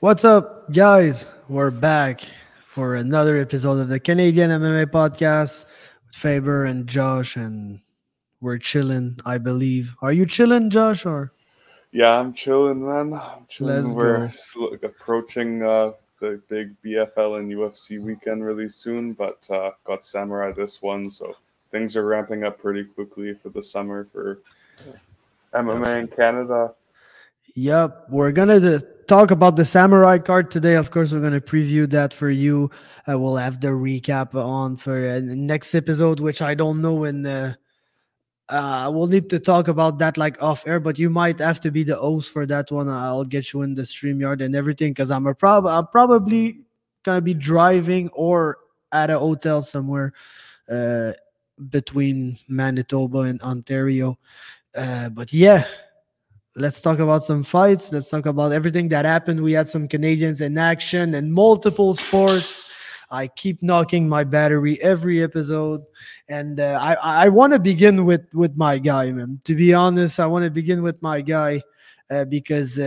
What's up, guys? We're back for another episode of the Canadian MMA Podcast with Faber and Josh, and we're chilling, I believe. Are you chilling, Josh, or? Yeah, I'm chilling, man. I'm chilling. Let's We're go. approaching the big BFL and UFC weekend really soon, but got Samourai this one, so things are ramping up pretty quickly for the summer for MMA in Canada. Yep, we're gonna talk about the Samurai card today. Of course, we're gonna preview that for you. We'll have the recap on for the next episode, which I don't know when. We'll need to talk about that like off air, but you might have to be the host for that one. I'll get you in the StreamYard and everything because I'm probably gonna be driving or at a hotel somewhere uh, between Manitoba and Ontario. But yeah, let's talk about some fights. Let's talk about everything that happened. We had some Canadians in action and multiple sports. I keep knocking my battery every episode, and I want to begin with my guy, man. To be honest, I want to begin with my guy because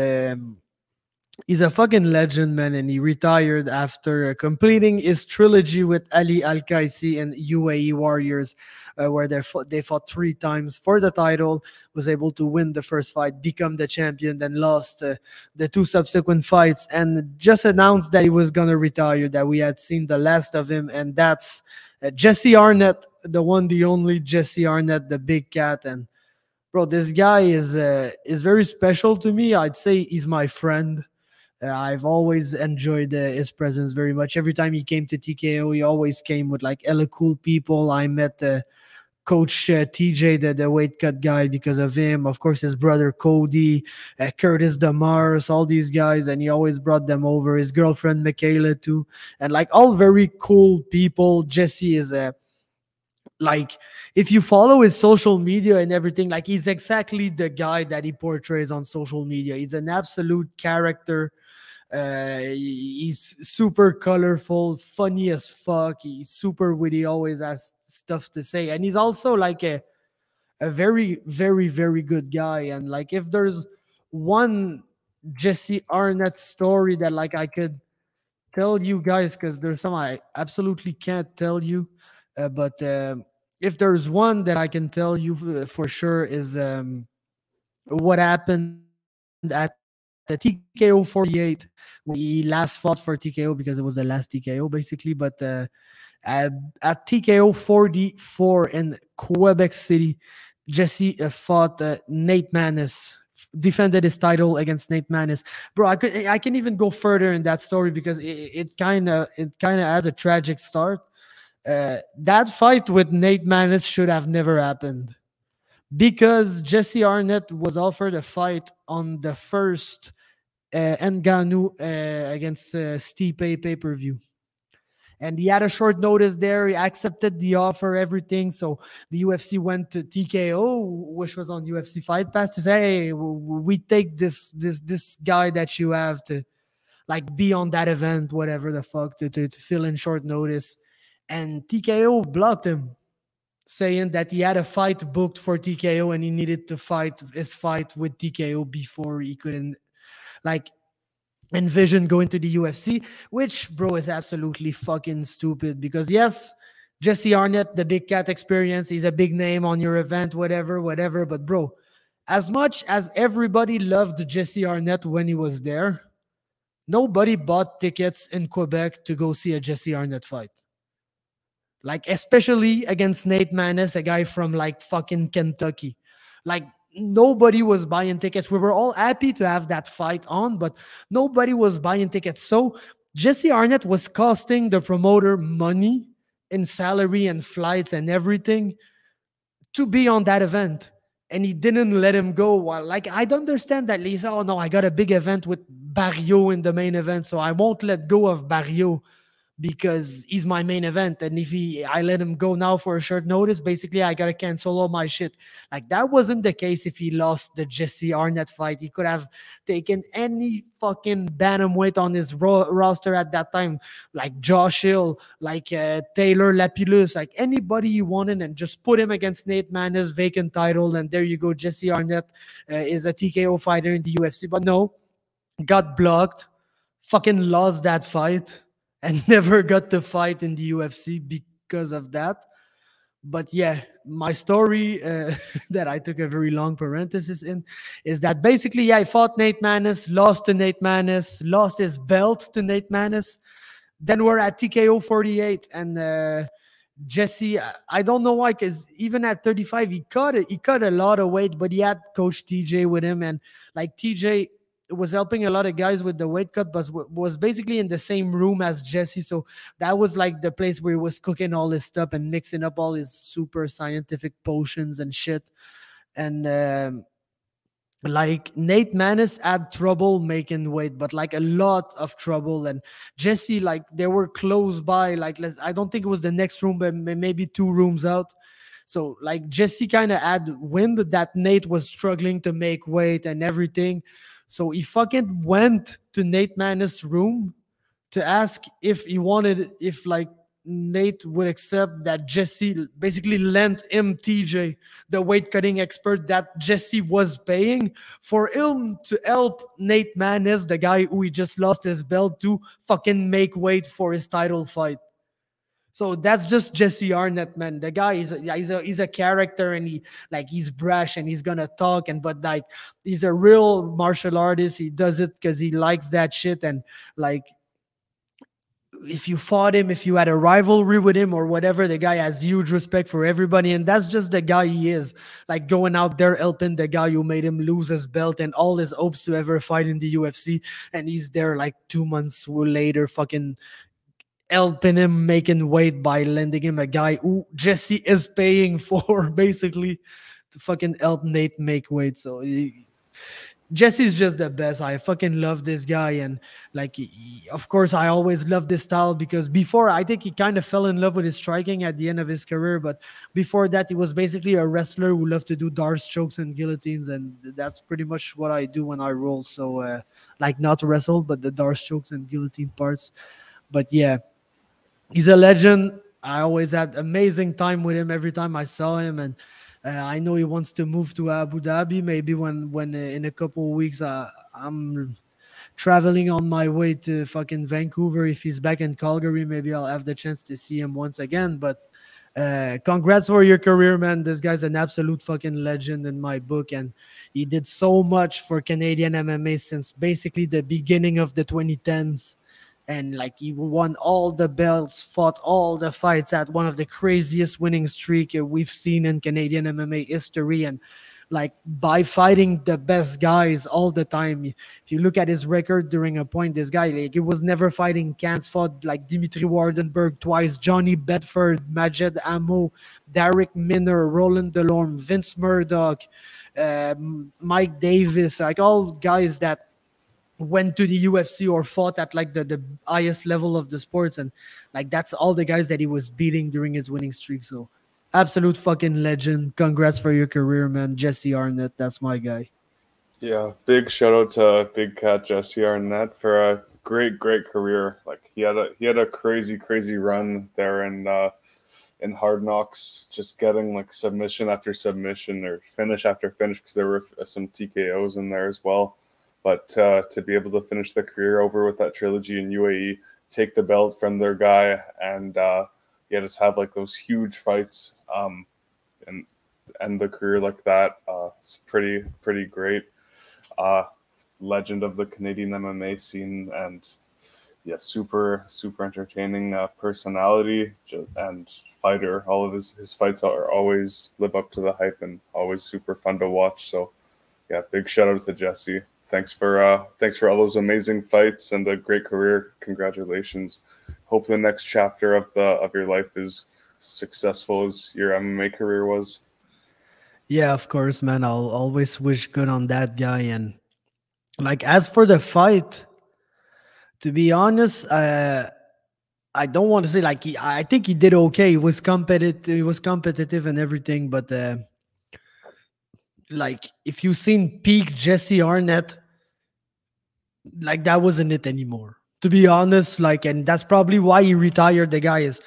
he's a fucking legend, man, and he retired after completing his trilogy with Ali Alqaisi and UAE Warriors, where they fought 3 times for the title, was able to win the first fight, become the champion, then lost the 2 subsequent fights, and just announced that he was going to retire, that we had seen the last of him, and that's Jesse Arnett, the one, the only Jesse Arnett, the Big Cat. And bro, this guy is very special to me. I'd say he's my friend. I've always enjoyed his presence very much. Every time he came to TKO, he always came with like hella cool people. I met Coach TJ, the weight cut guy, because of him. Of course, his brother Cody, Curtis Demars, all these guys, and he always brought them over. His girlfriend Michaela too, and like all very cool people. Jesse is a like, if you follow his social media and everything, like he's exactly the guy that he portrays on social media. He's an absolute character. He's super colorful, funny as fuck. He's super witty, always has stuff to say, and he's also like a very, very, very good guy. And like, if there's one Jesse Arnett story that like I could tell you guys, because there's some I absolutely can't tell you, but if there's one that I can tell you for sure is what happened at the TKO 48 when he last fought for TKO, because it was the last TKO basically. But at TKO 44 in Quebec City, Jesse fought Nate Maness, defended his title against Nate Maness. Bro, I can even go further in that story because it kind of has a tragic start. That fight with Nate Maness should have never happened, because Jesse Arnett was offered a fight on the first Ngannou against Stipe pay-per-view. And he had a short notice there. He accepted the offer, everything. So the UFC went to TKO, which was on UFC Fight Pass, to say, hey, we take this guy that you have to like be on that event, whatever the fuck, to fill in short notice. And TKO blocked him, saying that he had a fight booked for TKO and he needed to fight his fight with TKO before he couldn't like envision going to the UFC, which, bro, is absolutely fucking stupid. Because yes, Jesse Arnett, the Big Cat experience, he's a big name on your event, whatever, but bro, as much as everybody loved Jesse Arnett when he was there, nobody bought tickets in Quebec to go see a Jesse Arnett fight. Like, especially against Nate Maness, a guy from like fucking Kentucky. Like, nobody was buying tickets. We were all happy to have that fight on, but nobody was buying tickets. So Jesse Arnett was costing the promoter money in salary and flights and everything to be on that event. And he didn't let him go. Like, I'd understand that, Lisa. Oh no, I got a big event with Barrio in the main event, so I won't let go of Barrio because he's my main event. And if I let him go now for a short notice, basically I gotta cancel all my shit. Like, that wasn't the case if he lost the Jesse Arnett fight. He could have taken any fucking bantamweight on his roster at that time, like Josh Hill, like Taylor Lapillus, like anybody you wanted, and just put him against Nate Maness, vacant title, and there you go. Jesse Arnett is a TKO fighter in the UFC. But no, got blocked. fucking lost that fight and never got to fight in the UFC because of that. But yeah, my story that I took a very long parenthesis in is that basically, yeah, I fought Nate Maness, lost to Nate Maness, lost his belt to Nate Maness. Then we're at TKO 48, and Jesse, I don't know why, because even at 35, he cut a lot of weight, but he had Coach TJ with him, and like TJ was helping a lot of guys with the weight cut, but was basically in the same room as Jesse. So that was like the place where he was cooking all his stuff and mixing up all his super scientific potions and shit. And like Nate Maness had trouble making weight, but like a lot of trouble. And Jesse, like they were close by, like I don't think it was the next room, but maybe 2 rooms out. So like Jesse kind of had wind that Nate was struggling to make weight and everything. So he fucking went to Nate Maness' room to ask if like Nate would accept that Jesse basically lent him TJ, the weight cutting expert that Jesse was paying, for him to help Nate Maness, the guy who he just lost his belt to, fucking make weight for his title fight. So that's just Jesse Arnett, man. The guy he's a character, and he's brash and he's gonna talk, but like he's a real martial artist. He does it because he likes that shit. And like if you fought him, if you had a rivalry with him or whatever, the guy has huge respect for everybody, and that's just the guy he is. Like going out there helping the guy who made him lose his belt and all his hopes to ever fight in the UFC, and he's there like 2 months later, fucking helping him making weight by lending him a guy who Jesse is paying for, basically, to fucking help Nate make weight. So Jesse's just the best. I fucking love this guy. And like, of course, I always loved this style, because before, I think he kind of fell in love with his striking at the end of his career. But before that, he was basically a wrestler who loved to do darts, chokes, and guillotines. And that's pretty much what I do when I roll. So like not wrestle, but the darts, chokes, and guillotine parts. But yeah, he's a legend. I always had amazing time with him every time I saw him. And I know he wants to move to Abu Dhabi. Maybe when in a couple of weeks I'm traveling on my way to fucking Vancouver. If he's back in Calgary, maybe I'll have the chance to see him once again. But congrats for your career, man. This guy's an absolute fucking legend in my book. And he did so much for Canadian MMA since basically the beginning of the 2010s. And like he won all the belts, fought all the fights, at one of the craziest winning streak we've seen in Canadian MMA history. And like by fighting the best guys all the time. If you look at his record during a point, this guy, like, he was never fighting cans, fought like Dimitri Wardenberg twice, Johnny Bedford, Majed Amo, Derek Minner, Roland Delorme, Vince Murdoch, Mike Davis, like all guys that went to the UFC or fought at like the highest level of the sports. And like that's all the guys that he was beating during his winning streak. So absolute fucking legend. Congrats for your career, man. Jesse Arnett, that's my guy. Yeah, big shout out to Big Cat Jesse Arnett for a great career. Like he had a crazy run there in Hard Knocks, just getting like submission after submission or finish after finish, because there were some TKOs in there as well. But to be able to finish the career over with that trilogy in UAE, take the belt from their guy, and just have like those huge fights and end the career like that, it's pretty great. Legend of the Canadian MMA scene, and yeah, super entertaining personality and fighter. All of his fights are always live up to the hype and always super fun to watch. So yeah, big shout out to Jesse. Thanks for all those amazing fights and a great career. Congratulations. Hope the next chapter of your life is successful as your MMA career was. Yeah, of course, man. I'll always wish good on that guy. And like, as for the fight, to be honest, I don't want to say like I think he did okay. He was competitive and everything, but like if you've seen peak Jesse Arnett, like that wasn't it anymore, to be honest. Like, and that's probably why he retired. The guy is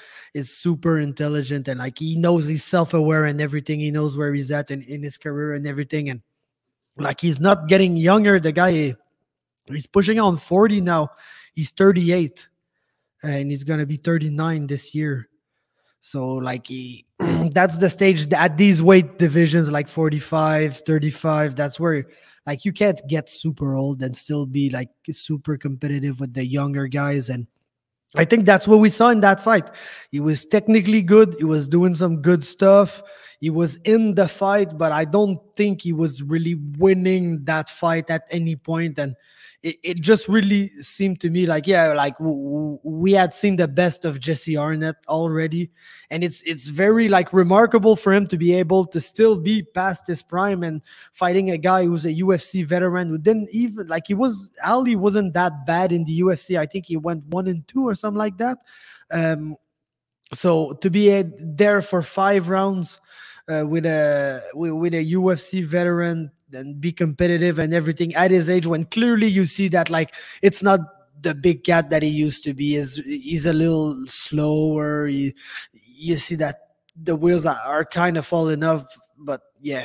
super intelligent, and like he knows, he's self-aware and everything. He knows where he's at in his career and everything. And like he's not getting younger. The guy, he's pushing on 40 now. He's 38, and he's gonna be 39 this year. So like that's the stage at these weight divisions, like 45, 35. That's where like you can't get super old and still be like super competitive with the younger guys. And I think that's what we saw in that fight. He was technically good. He was doing some good stuff. He was in the fight, but I don't think he was really winning that fight at any point. And it just really seemed to me like, yeah, like we had seen the best of Jesse Arnett already. And it's very like remarkable for him to be able to still be past his prime and fighting a guy who's a UFC veteran who didn't even like Ali wasn't that bad in the UFC. I think he went 1-2 or something like that. So to be there for 5 rounds with a UFC veteran and be competitive and everything at his age, when clearly you see that like it's not the big cat that he used to be. He's a little slower. You see that the wheels are kind of falling off, but yeah,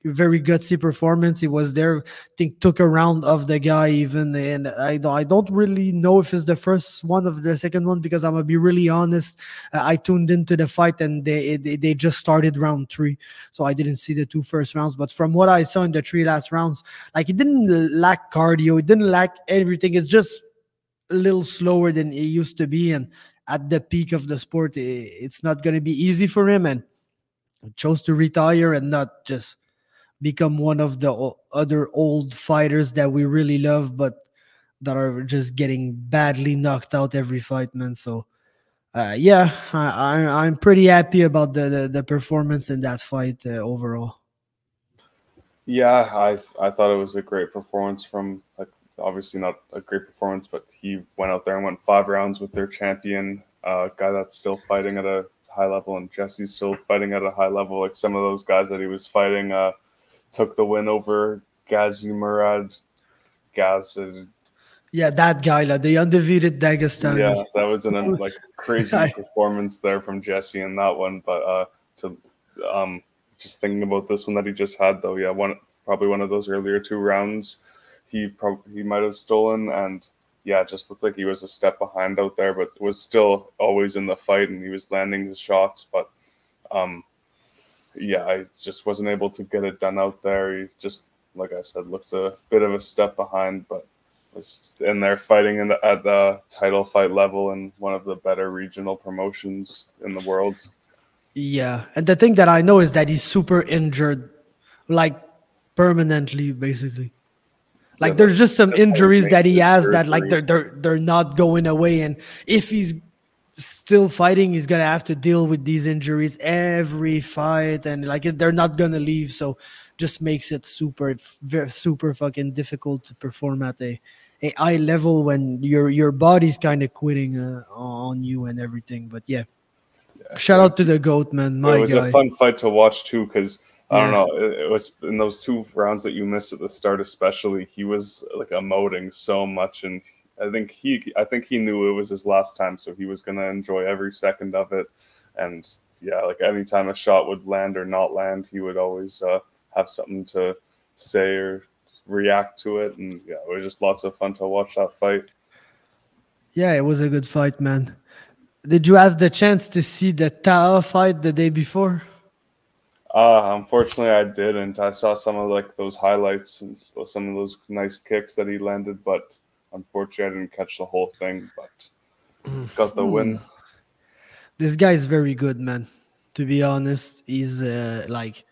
very gutsy performance. He was there, I think took a round of the guy even, and I don't really know if it's the first one or the second one, because I'm gonna be really honest, I tuned into the fight and they just started round 3, so I didn't see the 2 first rounds. But from what I saw in the 3 last rounds, like it didn't lack cardio, it didn't lack everything. It's just a little slower than it used to be, and at the peak of the sport, it's not gonna be easy for him, and chose to retire and not just become one of the other old fighters that we really love, but that are just getting badly knocked out every fight, man. So, yeah, I'm pretty happy about the performance in that fight overall. Yeah, I thought it was a great performance from, like, obviously not a great performance, but he went out there and went 5 rounds with their champion, guy that's still fighting at a high level, and Jesse's still fighting at a high level. Like some of those guys that he was fighting, took the win over Gaz. Yeah, that guy, like the undefeated Dagestani. Yeah, that was an like crazy performance there from Jesse in that one. But to just thinking about this one that he just had, though, yeah, probably one of those earlier 2 rounds he might have stolen, and yeah, just looked like he was a step behind out there, but was still always in the fight and he was landing his shots. But yeah, I just wasn't able to get it done out there. He just, like I said, looked a bit of a step behind, but was in there fighting at the title fight level in one of the better regional promotions in the world. Yeah, and the thing that I know is that he's super injured, like permanently, basically. Like Yeah, there's just some injuries that he has that like surgery. they're not going away, and if he's still fighting, he's gonna have to deal with these injuries every fight, and like they're not gonna leave. So just makes it super fucking difficult to perform at a high level when your body's kind of quitting on you and everything. But yeah, shout out to the GOAT, man. It was a fun fight to watch too, because I don't know, it was in those 2 rounds that you missed at the start, especially. He was like emoting so much, and I think he knew it was his last time, so he was gonna enjoy every second of it. And yeah, like anytime a shot would land or not land, he would always have something to say or react to it. And yeah, it was just lots of fun to watch that fight. Yeah, it was a good fight, man. Did you have the chance to see the Taha fight the day before? Unfortunately, I didn't. I saw some of like those highlights and some of those nice kicks that he landed, but unfortunately, I didn't catch the whole thing. But got the win. This guy is very good, man. To be honest, he's like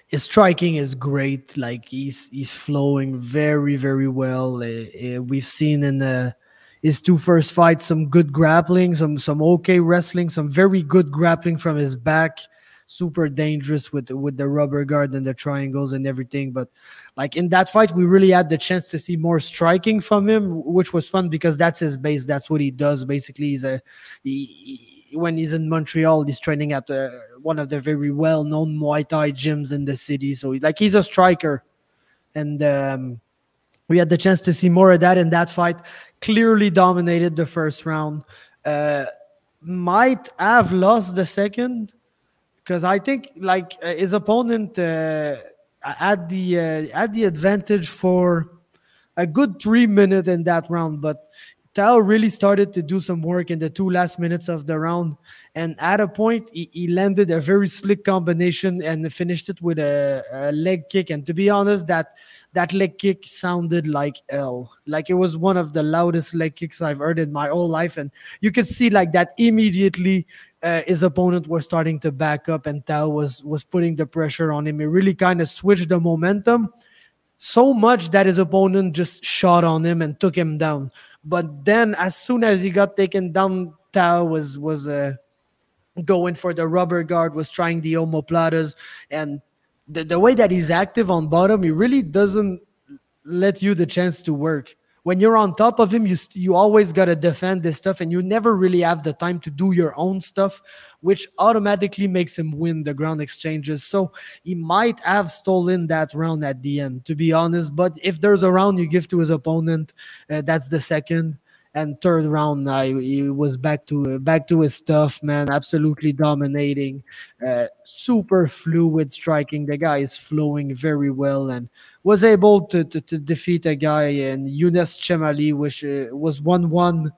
his striking is great. Like he's flowing very, very well. We've seen in his 2 first fights some good grappling, some okay wrestling, some very good grappling from his back. Super dangerous with the rubber guard and the triangles and everything. But like in that fight, we really had the chance to see more striking from him, which was fun because that's his base. That's what he does. Basically, when he's in Montreal, he's training at one of the very well-known Muay Thai gyms in the city. So he's a striker, and we had the chance to see more of that in that fight. Clearly dominated the first round. Might have lost the second, because I think like his opponent had the advantage for a good 3 minutes in that round, but Taha really started to do some work in the 2 last minutes of the round. And at a point, he landed a very slick combination and finished it with a leg kick. And to be honest, that leg kick sounded like hell. Like, it was one of the loudest leg kicks I've heard in my whole life. And you could see like that immediately his opponent was starting to back up, and Taha was putting the pressure on him. It really kind of switched the momentum so much that his opponent just shot on him and took him down. But then as soon as he got taken down, Taha was going for the rubber guard, was trying the omoplatas, and the way that he's active on bottom, he really doesn't let you the chance to work. When you're on top of him, you always got to defend this stuff, and you never really have the time to do your own stuff, which automatically makes him win the ground exchanges. So he might have stolen that round at the end, to be honest. But if there's a round you give to his opponent, that's the second. And third round, he was back to his stuff, man. Absolutely dominating, super fluid striking. The guy is flowing very well, and was able to defeat a guy in Younes Chemali, which was 1-1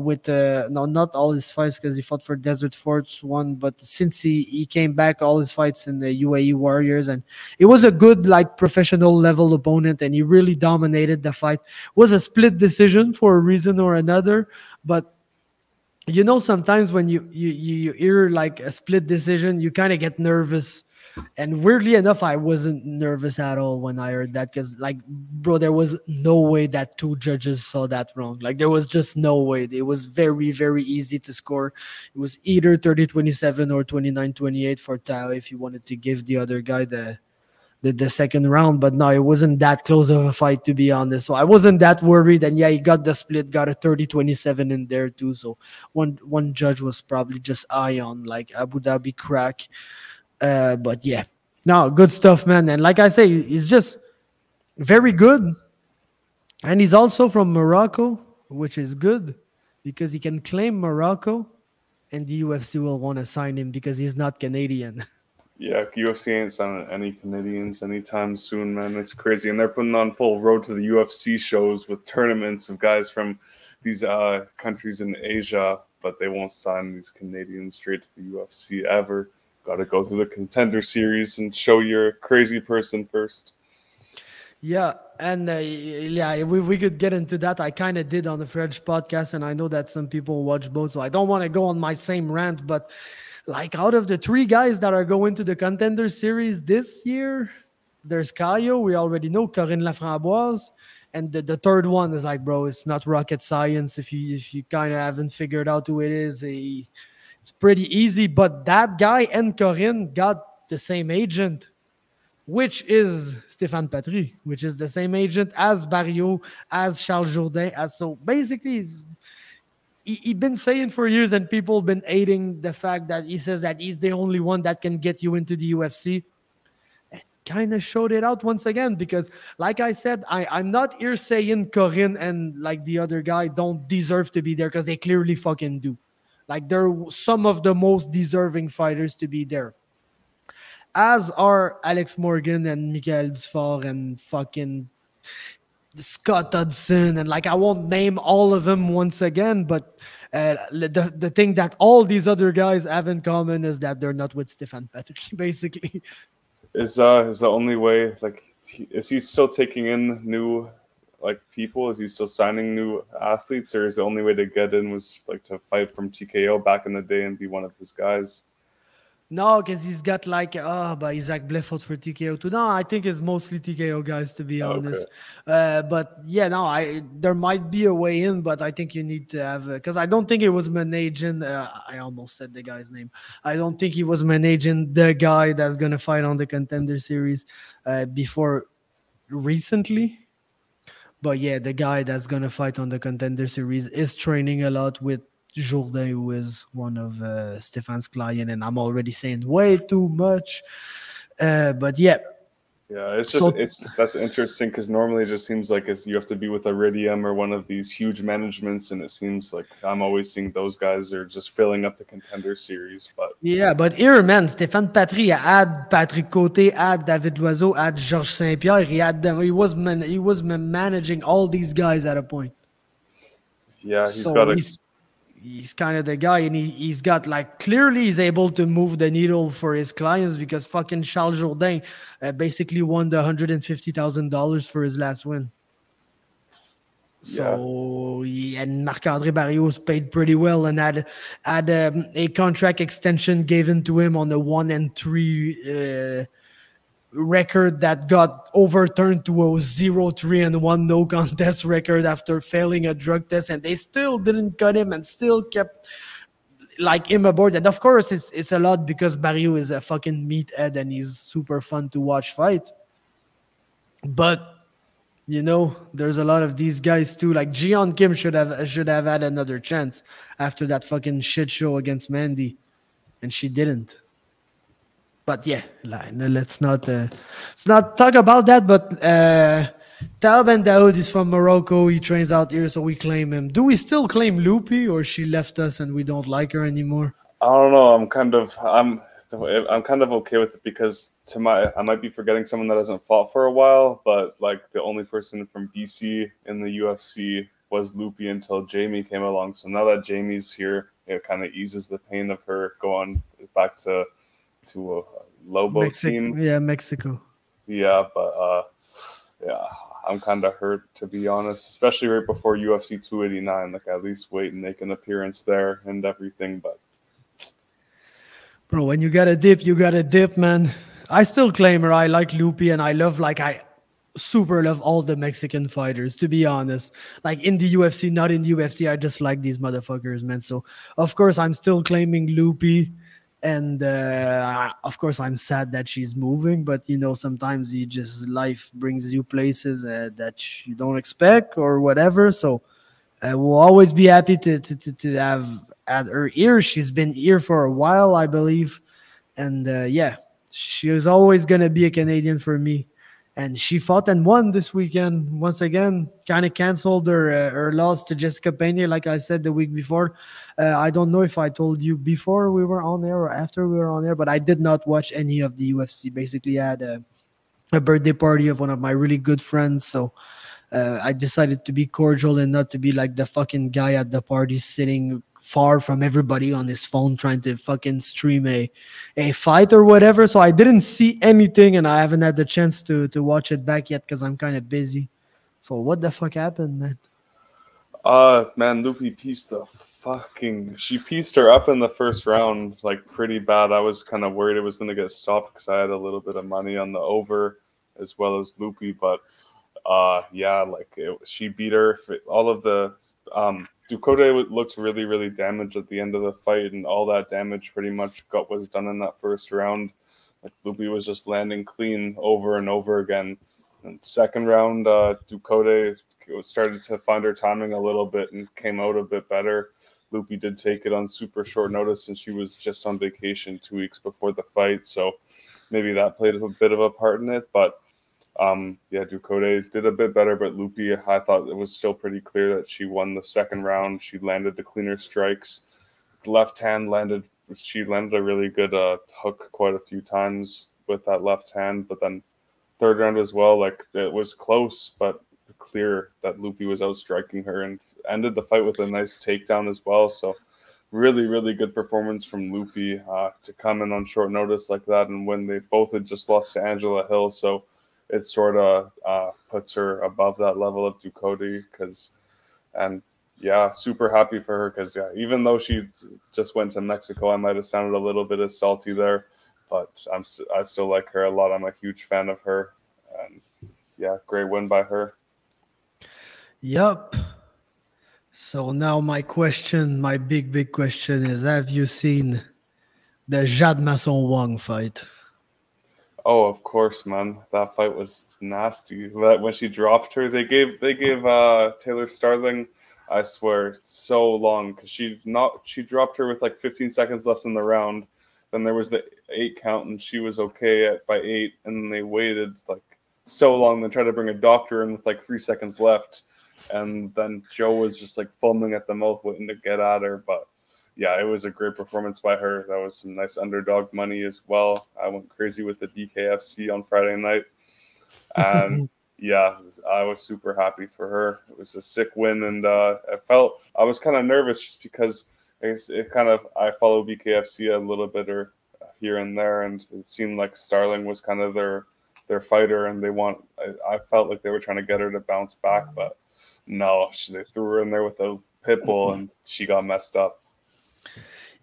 with no, not all his fights, because he fought for Desert Force one, but since he came back, all his fights in the UAE Warriors, and it was a good like professional level opponent, and he really dominated the fight. It was a split decision for a reason or another, but you know, sometimes when you hear like a split decision, you kind of get nervous. And weirdly enough, I wasn't nervous at all when I heard that, because, like, bro, there was no way that 2 judges saw that wrong. Like, there was just no way. It was very, very easy to score. It was either 30-27 or 29-28 for Taha if you wanted to give the other guy the second round. But no, it wasn't that close of a fight, to be honest. So I wasn't that worried. And yeah, he got the split, got a 30-27 in there too. So one judge was probably just eye on, like, Abu Dhabi crack. But yeah, no, good stuff, man. And like I say, he's just very good. And he's also from Morocco, which is good because he can claim Morocco and the UFC will want to sign him because he's not Canadian. Yeah, UFC ain't signing any Canadians anytime soon, man. It's crazy. And they're putting on full road to the UFC shows with tournaments of guys from these countries in Asia, but they won't sign these Canadians straight to the UFC ever. Got to go through the Contender Series and show you're a crazy person first. Yeah, and yeah, we could get into that. I kind of did on the French podcast, and I know that some people watch both, so I don't want to go on my same rant, but like, out of the 3 guys that are going to the Contender Series this year, there's Caio, we already know, Corinne Laframboise, and the third one is like, bro, it's not rocket science. If you kind of haven't figured out who it is, it's pretty easy. But that guy and Corinne got the same agent, which is Stéphane Patry, which is the same agent as Barrio, as Charles Jourdain. So basically, he's been saying for years, and people have been hating the fact that he says that he's the only one that can get you into the UFC. Kind of showed it out once again, because like I said, I'm not here saying Corinne and like the other guy don't deserve to be there, because they clearly fucking do. Like, they're some of the most deserving fighters to be there, as are Alex Morgan and Michael Dufort and fucking Scott Hudson, and like, I won't name all of them once again, but the thing that all these other guys have in common is that they're not with Stéphane Patry, basically. Is the only way, like, is he still taking in new like people? Is he still signing new athletes, or is the only way to get in was like to fight from TKO back in the day and be one of his guys? No, because he's got like but Isaac Blais fought for TKO too. No, I think it's mostly TKO guys, to be honest. But yeah, no, there might be a way in, but I think you need to have, because I don't think it was managing. I almost said the guy's name. I don't think he was managing the guy that's gonna fight on the Contender Series before recently. But yeah, the guy that's going to fight on the Contender Series is training a lot with Jourdain, who is one of Stéphane's clients. And I'm already saying way too much. But yeah. Yeah, it's just that's interesting, because normally it just seems like you have to be with Iridium or one of these huge managements, and it seems like I'm always seeing those guys are just filling up the Contender Series. But yeah, but here, man, Stéphane Patry had Patrick Côté, had David Loiseau, had Georges Saint-Pierre. He had them. He was managing all these guys at a point. Yeah, So he's kind of the guy, and he's got like clearly he's able to move the needle for his clients because fucking Charles Jourdain basically won the $150,000 for his last win. Yeah. So and Marc-André Barrios paid pretty well and had a contract extension given to him on the 1-3 record that got overturned to a 0-3-1 no contest record after failing a drug test, and they still didn't cut him and still kept like him aboard. And of course it's a lot because Barrio is a fucking meathead and he's super fun to watch fight. But you know, there's a lot of these guys too. Like Jian Kim should have had another chance after that fucking shit show against Mandy, and she didn't. But yeah, let's not talk about that. But Taha Bendaoud is from Morocco. He trains out here, so we claim him. Do we still claim Loopy, or she left us and we don't like her anymore? I don't know. I'm kind of okay with it because I might be forgetting someone that hasn't fought for a while, but like the only person from BC in the UFC was Loopy until Jamie came along. So now that Jamie's here, it kind of eases the pain of her going back to a Lobo team. Yeah, Mexico. Yeah, but yeah, I'm kind of hurt, to be honest, especially right before UFC 289. Like, at least wait and make an appearance there and everything. But bro, when you got a dip, man. I still claim her. I like Loopy, and I super love all the Mexican fighters, to be honest. Like in the UFC, not in the UFC, I just like these motherfuckers, man. So of course I'm still claiming Loopy, and of course I'm sad that she's moving. But you know, sometimes life brings you places that you don't expect or whatever. So we'll always be happy to have at her here. She's been here for a while, I believe, and yeah. She is always going to be a Canadian for me. And she fought and won this weekend. Once again, kind of canceled her loss to Jessica Pena, like I said the week before. I don't know if I told you before we were on air or after we were on air, but I did not watch any of the UFC. Basically, I had a birthday party of one of my really good friends. So I decided to be cordial and not to be like the fucking guy at the party sitting far from everybody on his phone trying to fucking stream a fight or whatever. So I didn't see anything, and I haven't had the chance to watch it back yet because I'm kind of busy. So what the fuck happened, man? Man, Loopy she pieced her up in the first round, like, pretty bad. I was kind of worried it was going to get stopped because I had a little bit of money on the over as well as Loopy, but yeah, like she beat her. All of the Ducote looked really, really damaged at the end of the fight, and all that damage pretty much was done in that first round. Like, Loopy was just landing clean over and over again. And second round, Ducote started to find her timing a little bit and came out a bit better. Loopy did take it on super short notice, and she was just on vacation 2 weeks before the fight, so maybe that played a bit of a part in it. But yeah, Ducote did a bit better, but Loopy, I thought it was still pretty clear that she won the second round. She landed the cleaner strikes. The left hand she landed a really good hook quite a few times with that left hand, but then third round as well, like, it was close, but clear that Loopy was outstriking her and ended the fight with a nice takedown as well. So really, really good performance from Loopy to come in on short notice like that, and when they both had just lost to Angela Hill. So it sort of puts her above that level of Ducote, and yeah, super happy for her because, yeah, even though she just went to Mexico, I might have sounded a little bit as salty there, but I still like her a lot. I'm a huge fan of her, and yeah, great win by her. Yup. So now my big question is, have you seen the Jade Masson-Wong fight? Oh, of course, man. That fight was nasty. When she dropped her, they gave Taylor Starling, I swear, so long, because she dropped her with like 15 seconds left in the round. Then there was the 8 count, and she was okay by 8, and they waited like so long. Then tried to bring a doctor in with like 3 seconds left, and then Joe was just like foaming at the mouth waiting to get at her. But yeah, it was a great performance by her. That was some nice underdog money as well. I went crazy with the DKFC on Friday night. And yeah, I was super happy for her. It was a sick win, and I was kind of nervous just because I follow BKFC a little bit or here and there, and it seemed like Starling was kind of their fighter, and I felt like they were trying to get her to bounce back, but no, they threw her in there with a pit bull, and she got messed up.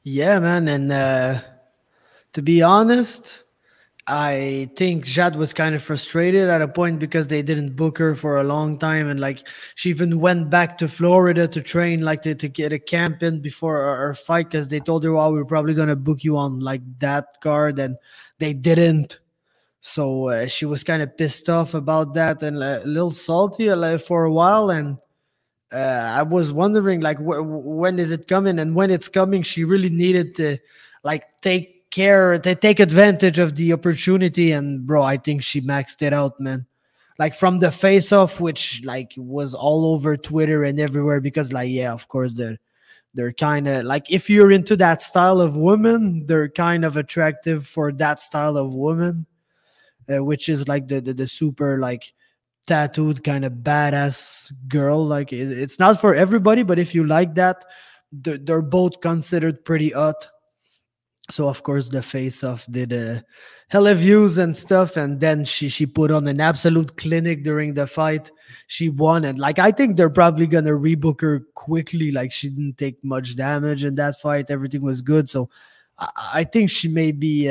Yeah, man, and to be honest, I think Jade was kind of frustrated at a point because they didn't book her for a long time, and like she even went back to Florida to train, like to get a camp in before our fight, because they told her, "Oh, we're probably gonna book you on like that card," and they didn't. So she was kind of pissed off about that and a little salty for a while, and I was wondering like when is it coming, and when it's coming, she really needed to like take advantage of the opportunity, and bro, I think she maxed it out, man. Like from the face off, which like was all over Twitter and everywhere, because like yeah, of course they're kind of like, if you're into that style of woman, they're kind of attractive for that style of woman, which is like the super like tattooed kind of badass girl. Like it's not for everybody, but if you like that, they're both considered pretty hot. So of course the face off did hella views and stuff, and then she put on an absolute clinic during the fight. She won, and like I think they're probably gonna rebook her quickly. Like she didn't take much damage in that fight, everything was good. So I think she may be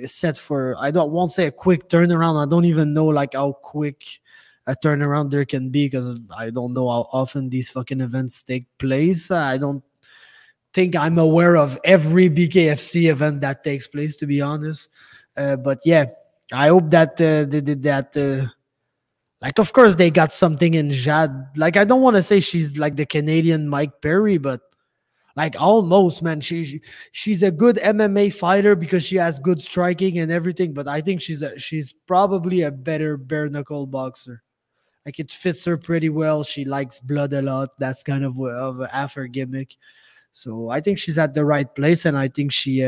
set for, won't say a quick turnaround. I don't even know like how quick a turnaround there can be, because I don't know how often these fucking events take place. I don't think I'm aware of every BKFC event that takes place, to be honest. But yeah, I hope that they did that. Like, of course, they got something in Jade. Like, I don't want to say she's like the Canadian Mike Perry, but like almost, man. She's a good MMA fighter because she has good striking and everything. But I think she's probably a better bare knuckle boxer. Like it fits her pretty well. She likes blood a lot. That's kind of half her gimmick. So I think she's at the right place, and I think she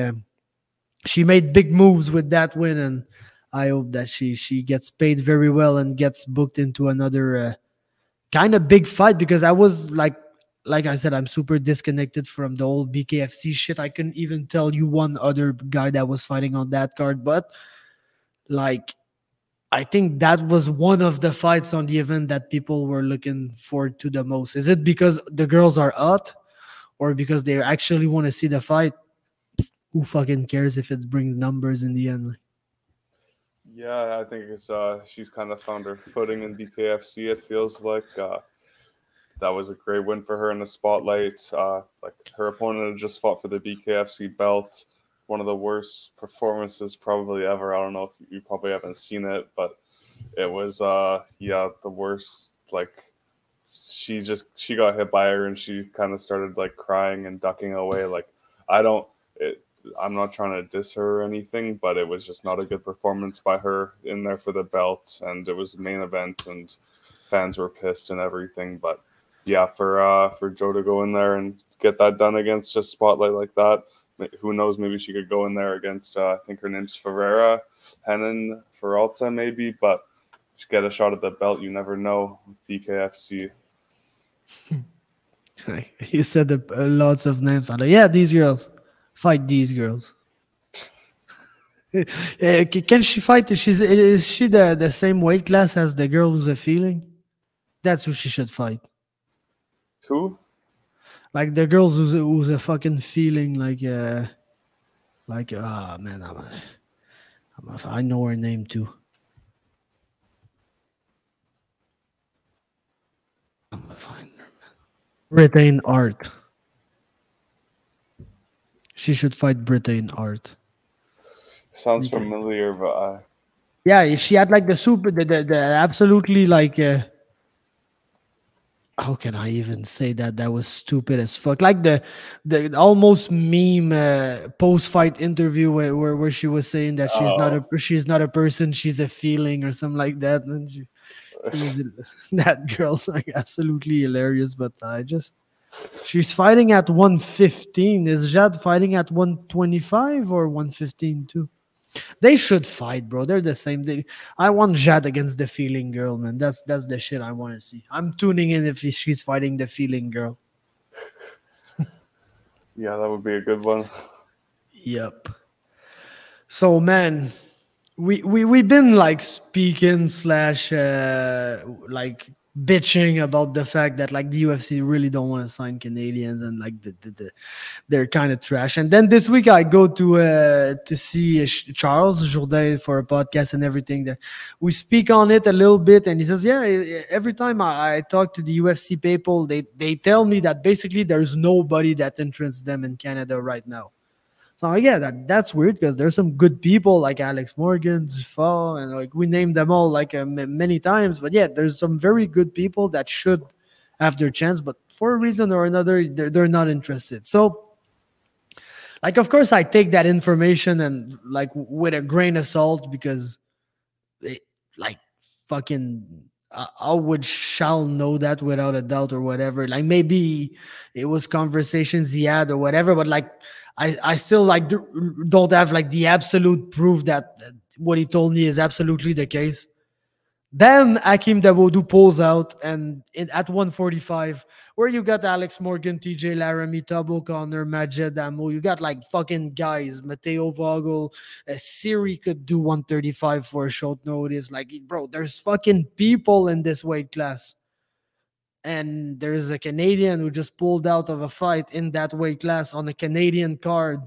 made big moves with that win, and I hope that she gets paid very well and gets booked into another kind of big fight, because I was like I said, I'm super disconnected from the whole BKFC shit. I couldn't even tell you one other guy that was fighting on that card, but like I think that was one of the fights on the event that people were looking forward to the most. Is it because the girls are hot, or because they actually want to see the fight? Who fucking cares if it brings numbers in the end? Yeah, I think it's she's kind of found her footing in BKFC. It feels like that was a great win for her in the spotlight. Like her opponent had just fought for the BKFC belt. One of the worst performances probably ever. I don't know if you probably haven't seen it, but it was the worst. Like she got hit by her and she kind of started like crying and ducking away. Like I'm not trying to diss her or anything, but it was just not a good performance by her in there for the belt, and it was the main event and fans were pissed and everything. But yeah, for Joe to go in there and get that done against just Spotlight like that, who knows, maybe she could go in there against I think her name's Ferreira, Henan Feralta maybe, but just get a shot at the belt. You never know with BKFC. You said lots of names. Yeah, these girls. Fight these girls. Can she fight? Is she the same weight class as the girl who's a feeling? That's who she should fight. Who? Like the girls who's a fucking feeling, man, I know her name too. I'm gonna find her, man. Britain Art. She should fight Britain Art. Sounds familiar, but yeah, she had like the absolutely like. How can I even say that? That was stupid as fuck. Like the almost meme post fight interview where she was saying that she's not a person, she's a feeling or something like that. And that girl's like absolutely hilarious. But she's fighting at 115. Is Jade fighting at 125 or 115 too? They should fight, bro. They're the same thing. I want Jade against the Feeling Girl, man. That's the shit I want to see. I'm tuning in if she's fighting the Feeling Girl. Yeah, that would be a good one. Yep. So, man, we've been like speaking slash like bitching about the fact that like the UFC really don't want to sign Canadians and like they're kind of trash. And then this week I go to see Charles Jourdain for a podcast and everything. That we speak on it a little bit, and he says, yeah, every time I talk to the UFC people, they tell me that basically there's nobody that interests them in Canada right now. So yeah, that's weird because there's some good people like Alex Morgan, Zuffa, and like we named them all like many times. But yeah, there's some very good people that should have their chance, but for a reason or another, they're not interested. So, like, of course, I take that information and like with a grain of salt because, like, fucking. I would shall know that without a doubt or whatever. Like maybe it was conversations he had or whatever, but like I still like don't have like the absolute proof that what he told me is absolutely the case. Then Hakeem Dawodu pulls out, and at 145, where you got Alex Morgan, TJ Laramie, Tob O'Connor, Majed Amo, you got like fucking guys, Matteo Vogel, Siri could do 135 for a short notice. Like, bro, there's fucking people in this weight class. And there's a Canadian who just pulled out of a fight in that weight class on a Canadian card.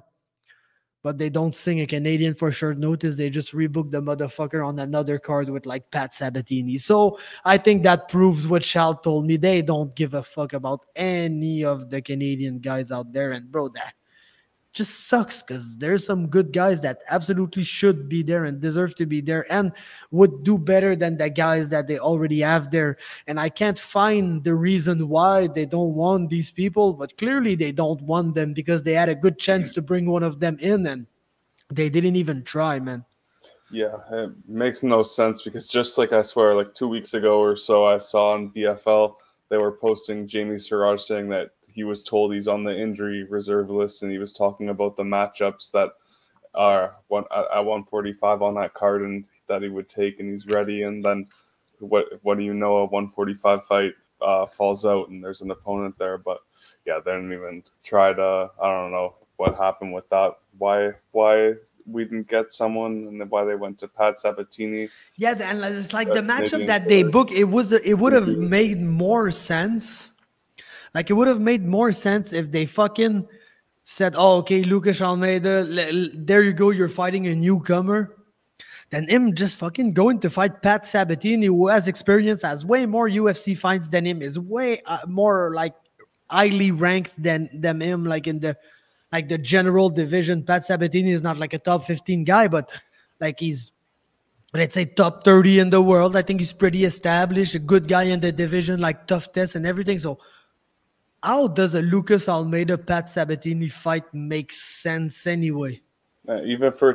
But they don't sing a Canadian for short notice. They just rebook the motherfucker on another card with like Pat Sabatini. So I think that proves what Shal told me. They don't give a fuck about any of the Canadian guys out there. And bro, that just sucks because there's some good guys that absolutely should be there and deserve to be there and would do better than the guys that they already have there. And I can't find the reason why they don't want these people, but clearly they don't want them because they had a good chance to bring one of them in and they didn't even try, man. Yeah, it makes no sense because just like I swear, like 2 weeks ago or so, I saw on BFL they were posting Jamie Siraj saying that he was told he's on the injury reserve list, and he was talking about the matchups that are at 145 on that card and that he would take, and he's ready. And then what do you know? A 145 fight falls out, and there's an opponent there. But yeah, they didn't even try to. I don't know what happened with that. Why we didn't get someone, and why they went to Pat Sabatini. Yeah, and it's like the matchup that they booked. It would have made more sense. Like, it would have made more sense if they fucking said, oh, okay, Lucas Almeida, there you go, you're fighting a newcomer. Then him just fucking going to fight Pat Sabatini, who has experience, has way more UFC fights than him, is way more, like, highly ranked than him, like, in the general division. Pat Sabatini is not, like, a top 15 guy, but, like, he's, let's say, top 30 in the world. I think he's pretty established, a good guy in the division, like, tough test and everything, so how does a Lucas Almeida Pat Sabatini fight make sense anyway? Even for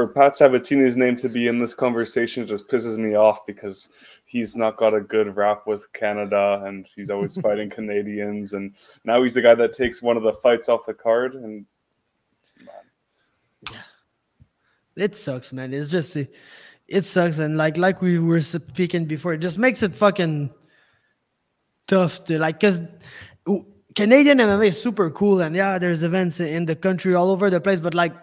Pat Sabatini's name to be in this conversation just pisses me off because he's not got a good rap with Canada and he's always fighting Canadians, and now he's the guy that takes one of the fights off the card. And yeah, it sucks, man. It's just it sucks, and like we were speaking before, it just makes it fucking tough to like because. Canadian MMA is super cool, and yeah, there's events in the country all over the place, but like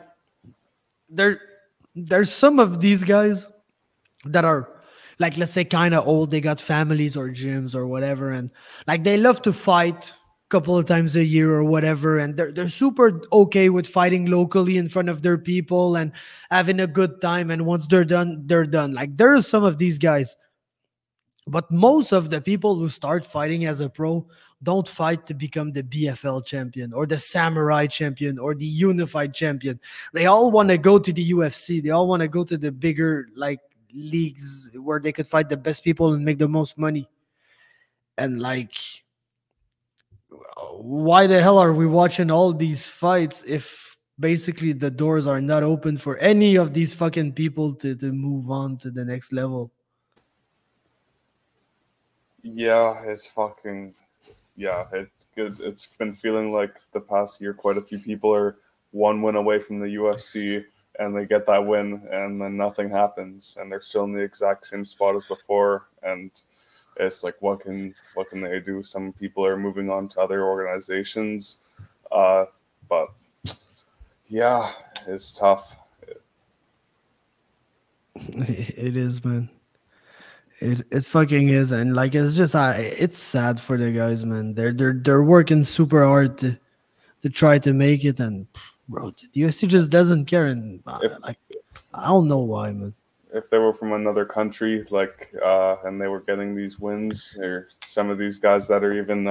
there's some of these guys that are like, let's say, kind of old. They got families or gyms or whatever, and like they love to fight a couple of times a year or whatever, and they're super okay with fighting locally in front of their people and having a good time, and once they're done, they're done. Like there are some of these guys. But most of the people who start fighting as a pro don't fight to become the BFL champion or the Samurai champion or the unified champion. They all want to go to the UFC. They all want to go to the bigger like leagues where they could fight the best people and make the most money. And like, why the hell are we watching all these fights if basically the doors are not open for any of these fucking people to move on to the next level? Yeah, it's good. It's been feeling like the past year quite a few people are one win away from the UFC, and they get that win, and then nothing happens, and they're still in the exact same spot as before. And it's like, what can they do? Some people are moving on to other organizations, but yeah, it's tough. It is, man. It fucking is, and like it's just it's sad for the guys, man. They're working super hard to try to make it, and bro, the UFC just doesn't care, and like I don't know why, man. If they were from another country, like and they were getting these wins, or some of these guys that are even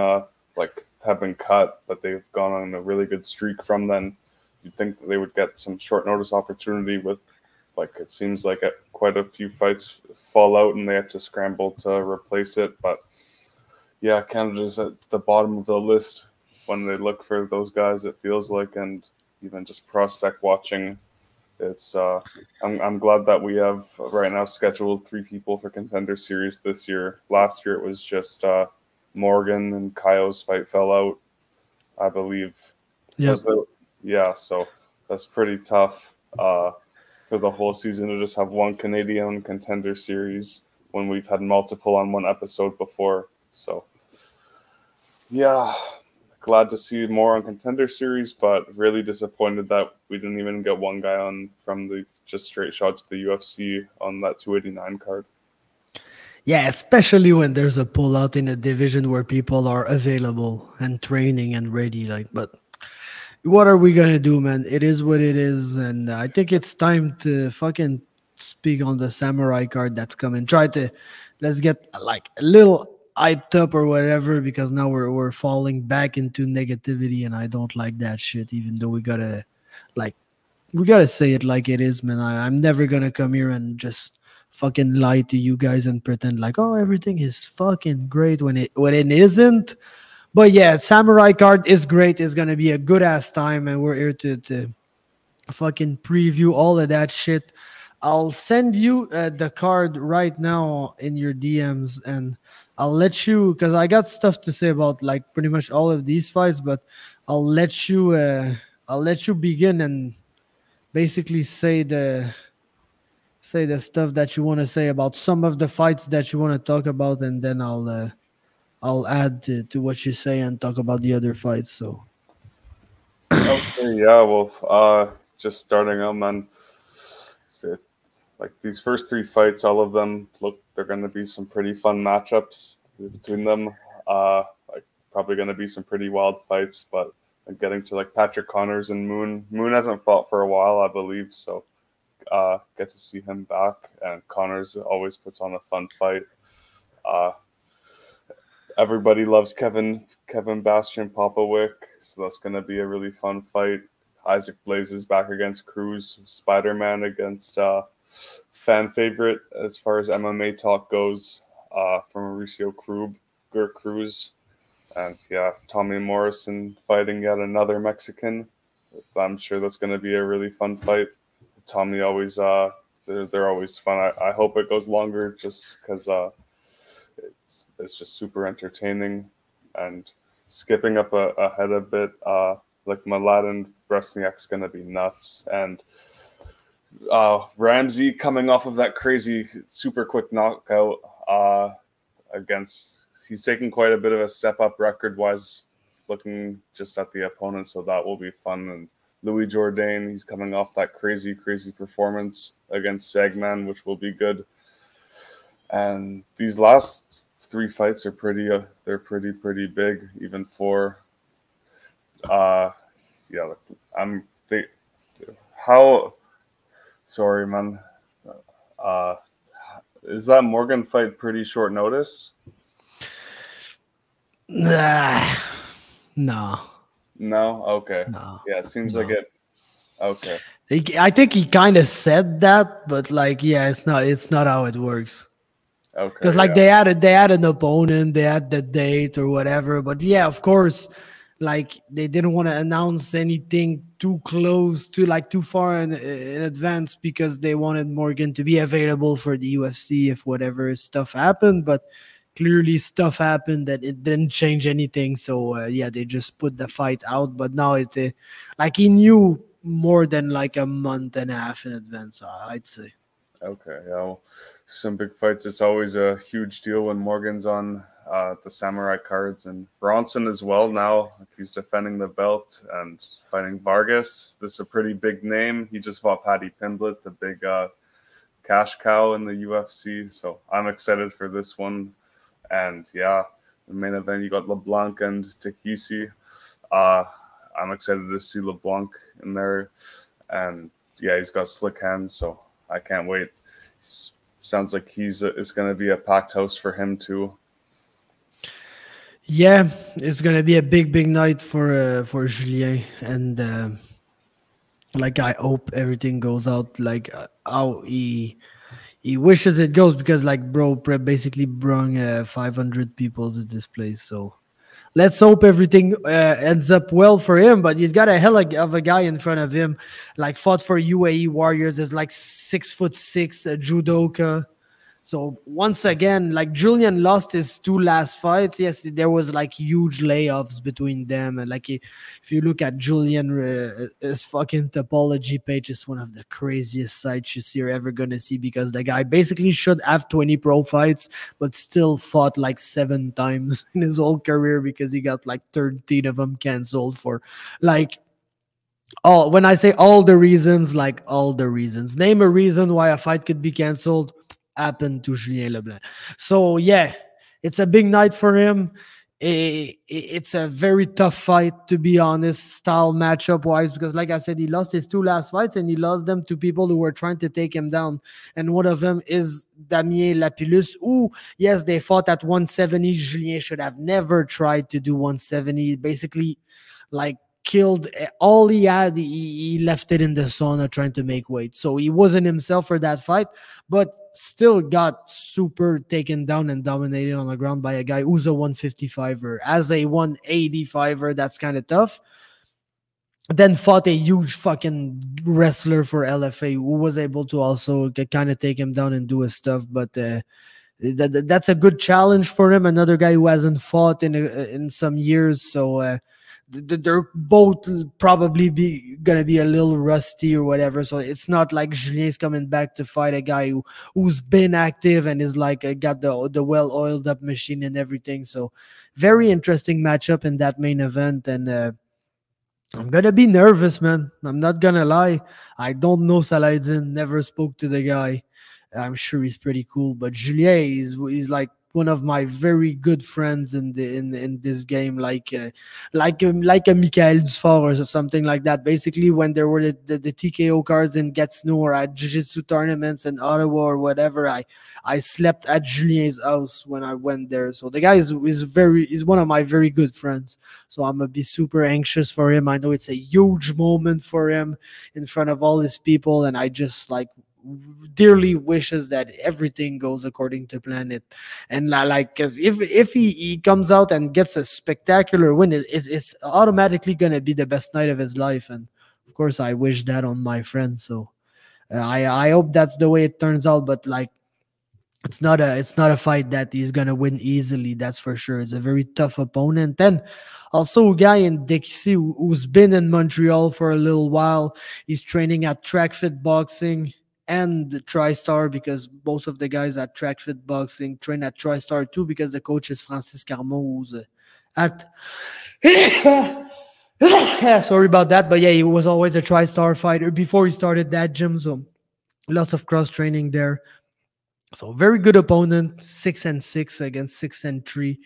like have been cut, but they've gone on a really good streak from then, you'd think that they would get some short notice opportunity with, like, it seems like quite a few fights fall out and they have to scramble to replace it. But yeah, Canada's at the bottom of the list when they look for those guys, it feels like, and even just prospect watching. It's I'm glad that we have right now scheduled 3 people for Contender Series this year. Last year it was just Morgan and Kaio's fight fell out, I believe. Yes. Yeah, so that's pretty tough for the whole season to just have one Canadian Contender Series when we've had multiple on one episode before. So yeah, glad to see more on Contender Series, but really disappointed that we didn't even get one guy on from the just straight shot to the UFC on that 289 card. Yeah, especially when there's a pullout in a division where people are available and training and ready. Like, but what are we gonna do, man? It is what it is, and I think it's time to fucking speak on the Samourai card that's coming. Let's get like a little hyped up or whatever, because now we're falling back into negativity, and I don't like that shit. Even though we gotta say it like it is, man. I'm never gonna come here and just fucking lie to you guys and pretend like, oh, everything is fucking great when it isn't. But yeah, Samourai card is great. It's gonna be a good ass time, and we're here to fucking preview all of that shit. I'll send you the card right now in your DMs, and I'll let you, because I got stuff to say about like pretty much all of these fights, but I'll let you begin and basically say the stuff that you want to say about some of the fights that you want to talk about, and then I'll add to what you say and talk about the other fights. So Okay, yeah, well, just starting on, man. Like these first 3 fights, all of them look, they're going to be some pretty fun matchups between them. Like probably going to be some pretty wild fights, but getting to like Patrick Connors and Moon. Moon hasn't fought for a while, I believe, so get to see him back. And Connors always puts on a fun fight. Everybody loves Kevin Bastian Popovic, so that's going to be a really fun fight. Isaac Blaze is back against Cruz. Spider-Man against fan favorite as far as MMA talk goes, from Mauricio Cruz. And yeah, Tommy Morrison fighting yet another Mexican. I'm sure that's going to be a really fun fight. Tommy always, they're always fun. I hope it goes longer, just because it's just super entertaining. And skipping up ahead a bit, like Mladen Bresniak's going to be nuts. And Ramsey coming off of that crazy super quick knockout he's taking quite a bit of a step up record wise, looking just at the opponent, so that will be fun. And Louis Jourdain, he's coming off that crazy performance against Sagman, which will be good. And these last 3 fights are pretty big, even for sorry, man. Is that Morgan fight pretty short notice? no. No? Okay. No. Yeah, it seems like it. Okay. I think he kind of said that, but like, yeah, it's not how it works. Okay. Because like they had an opponent, they had the date or whatever. But yeah, of course, like they didn't want to announce anything too close to like too far in advance, because they wanted Morgan to be available for the UFC if whatever stuff happened. But clearly stuff happened that it didn't change anything. So yeah, they just put the fight out. But now like he knew more than like a month and a half in advance, I'd say. Okay, yeah, well, some big fights. It's always a huge deal when Morgan's on the Samurai cards, and Bronson as well now. He's defending the belt and fighting Vargas. This is a pretty big name. He just fought Paddy Pimblett, the big cash cow in the UFC. So I'm excited for this one. And yeah, the main event, you got LeBlanc and Takisi. I'm excited to see LeBlanc in there. And yeah, he's got slick hands, so I can't wait. Sounds like it's going to be a packed house for him too. Yeah, it's going to be a big night for Julien. And like, I hope everything goes out like how he wishes it goes, because like, bro, basically brung 500 people to this place. So let's hope everything ends up well for him. But he's got a hell of a guy in front of him. Like, fought for UAE Warriors, is like 6'6", judoka. So once again, like, Julian lost his 2 last fights. Yes, there was like huge layoffs between them. And like, if you look at Julian, his fucking topology page is one of the craziest sites you're ever going to see, because the guy basically should have 20 pro fights, but still fought like 7 times in his whole career, because he got like 13 of them canceled for like, when I say all the reasons, like all the reasons. Name a reason why a fight could be canceled. Happened to Julien Leblanc. So yeah, it's a big night for him. It's a very tough fight, to be honest, style matchup wise, because like I said, he lost his 2 last fights, and he lost them to people who were trying to take him down. And one of them is Damien Lapillus, who, yes, they fought at 170. Julien should have never tried to do 170. Basically, like, killed all he had. He left it in the sauna trying to make weight. So he wasn't himself for that fight, but still got super taken down and dominated on the ground by a guy who's a 155er. As a 185er, that's kind of tough. Then fought a huge fucking wrestler for LFA who was able to also kind of take him down and do his stuff. But that's a good challenge for him. Another guy who hasn't fought in some years. So they're both probably gonna be a little rusty or whatever. So it's not like Julien's coming back to fight a guy who's been active and is like got the well oiled up machine and everything. So very interesting matchup in that main event. And I'm gonna be nervous, man. I'm not gonna lie. I don't know Saladin, never spoke to the guy. I'm sure he's pretty cool, but Julien he's like one of my very good friends in this game, like a Michael Dufort or something like that. Basically, when there were the TKO cards in Gatineau or at Jiu-Jitsu tournaments in Ottawa or whatever, I slept at Julien's house when I went there. So the guy is one of my very good friends. So I'm gonna be super anxious for him. I know it's a huge moment for him in front of all his people, and I just like dearly wishes that everything goes according to plan. And like, because if he comes out and gets a spectacular win, it's automatically gonna be the best night of his life. And of course, I wish that on my friend. So I hope that's the way it turns out. But like, it's not a fight that he's gonna win easily. That's for sure. It's a very tough opponent. And also a guy in Dixie who's been in Montreal for a little while. He's training at Track Fit Boxing and the TriStar, because most of the guys at Track Fit Boxing train at TriStar too, because the coach is Francis Carmon, who's at sorry about that, but yeah, he was always a TriStar fighter before he started that gym. So lots of cross training there. So very good opponent, 6-6 against 6-3.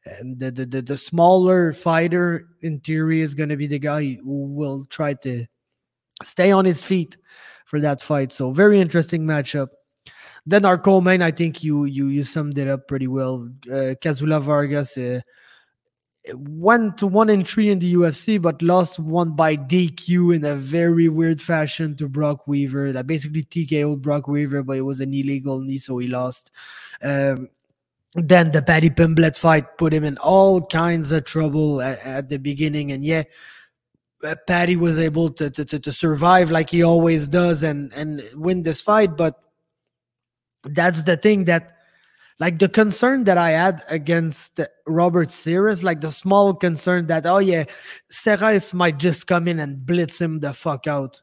And the smaller fighter in theory is going to be the guy who will try to stay on his feet for that fight. So very interesting matchup. Then our co-main, I think you summed it up pretty well. Kazula Vargas went to 1-3 in the UFC, but lost one by DQ in a very weird fashion to Brock Weaver. That basically TKO'd Brock Weaver, but it was an illegal knee, so he lost. Then the Paddy Pimblett fight put him in all kinds of trouble at the beginning. And yeah, Paddy was able to survive like he always does and win this fight. But that's the thing, that Like the concern that I had against Robert Sears, like the small concern that, oh yeah, Serres might just come in and blitz him the fuck out.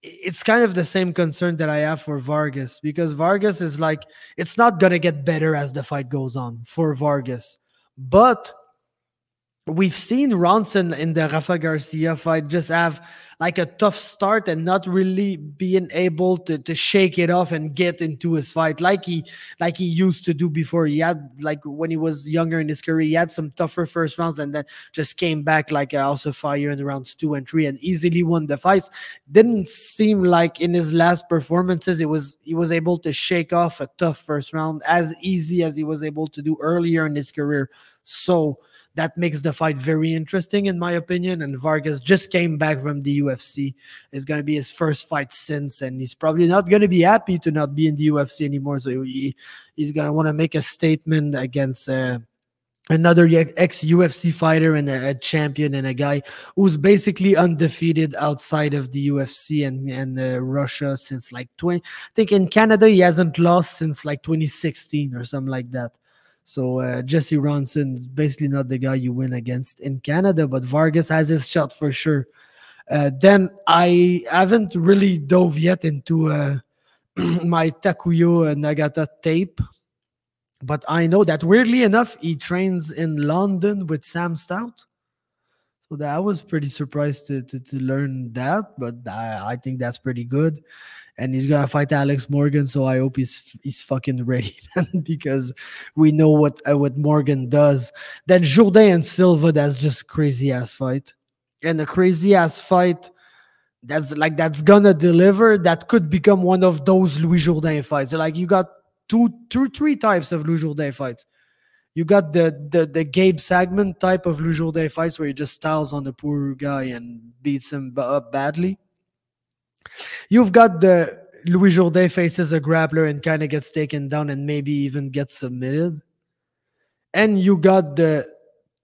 It's kind of the same concern that I have for Vargas, because Vargas is like, it's not going to get better as the fight goes on for Vargas. But we've seen Ronson in the Rafa Garcia fight just have like a tough start and not really being able to shake it off and get into his fight like he used to do before. He had, like, when he was younger in his career, he had some tougher first rounds and then just came back like a house of fire in rounds 2 and 3 and easily won the fights. Didn't seem like in his last performances he was able to shake off a tough first round as easy as he was able to do earlier in his career. So that makes the fight very interesting, in my opinion. And Vargas just came back from the UFC. It's going to be his first fight since, and he's probably not going to be happy to not be in the UFC anymore. So he's going to want to make a statement against another ex-UFC fighter and a champion, and a guy who's basically undefeated outside of the UFC and Russia since like I think in Canada he hasn't lost since like 2016 or something like that. So Jesse Ronson is basically not the guy you win against in Canada, but Vargas has his shot for sure. Then I haven't really dove yet into my Takuyo Nagata tape, but I know that weirdly enough, he trains in London with Sam Stout. So that I was pretty surprised to learn that, but I think that's pretty good. And he's gonna fight Alex Morgan, so I hope he's fucking ready, because we know what Morgan does. Then Jourdain and Silva, that's just crazy ass fight, and a crazy ass fight that's gonna deliver. That could become one of those Louis Jourdain fights. So like you got three types of Louis Jourdain fights. You got the Gabe Sagman type of Louis Jourdain fights where he just styles on the poor guy and beats him up badly. You've got the Louis Jourdain faces a grappler and kind of gets taken down and maybe even gets submitted. And you got the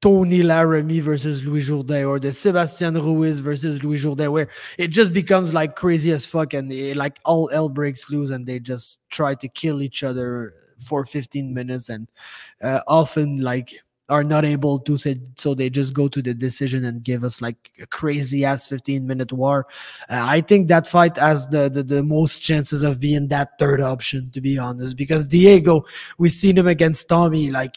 Tony Laramie versus Louis Jourdain, or the Sebastian Ruiz versus Louis Jourdain, where it just becomes like crazy as fuck and like all hell breaks loose and they just try to kill each other for 15 minutes and often like are not able to say, so they just go to the decision and give us like a crazy ass 15-minute war. I think that fight has the most chances of being that third option, to be honest, because Diego, we've seen him against Tommy, like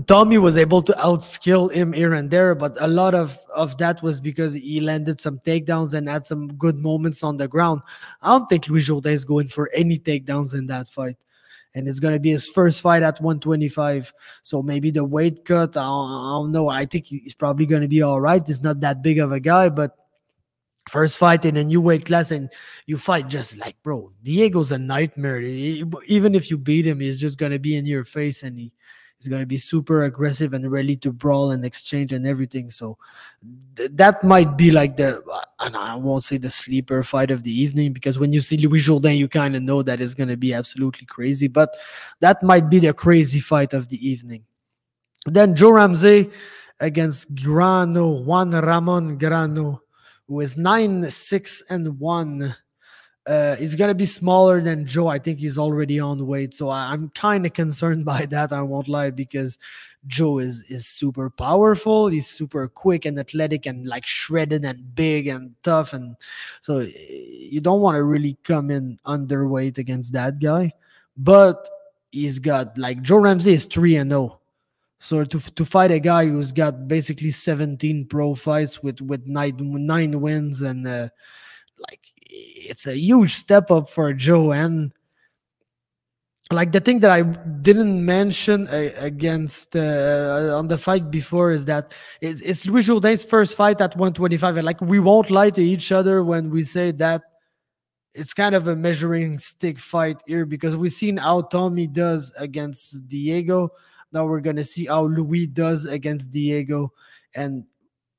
Tommy was able to outskill him here and there, but a lot of that was because he landed some takedowns and had some good moments on the ground. I don't think Louis Jourdain is going for any takedowns in that fight. And it's going to be his first fight at 125. So maybe the weight cut, I don't know. I think he's probably going to be all right. He's not that big of a guy, but first fight in a new weight class and you fight just like, bro, Diego's a nightmare. Even if you beat him, he's just going to be in your face and he's going to be super aggressive and ready to brawl and exchange and everything. So that might be like and I won't say the sleeper fight of the evening, because when you see Louis Jourdain, you kind of know that it's going to be absolutely crazy. But that might be the crazy fight of the evening. Then Joe Ramsey against Juan Ramon Grano, who is 9-6-1. He's going to be smaller than Joe. I think he's already on weight. So I'm kind of concerned by that. I won't lie, because Joe is super powerful. He's super quick and athletic and like shredded and big and tough. And so you don't want to really come in underweight against that guy. But he's got like Joe Ramsey is 3-0. So to fight a guy who's got basically 17 pro fights with 9 wins and like, it's a huge step up for Joe. And like the thing that I didn't mention against on the fight before is that it's Louis Jourdain's first fight at 125, and like we won't lie to each other when we say that it's kind of a measuring stick fight here, because we've seen how Tommy does against Diego. Now we're gonna see how Louis does against Diego, and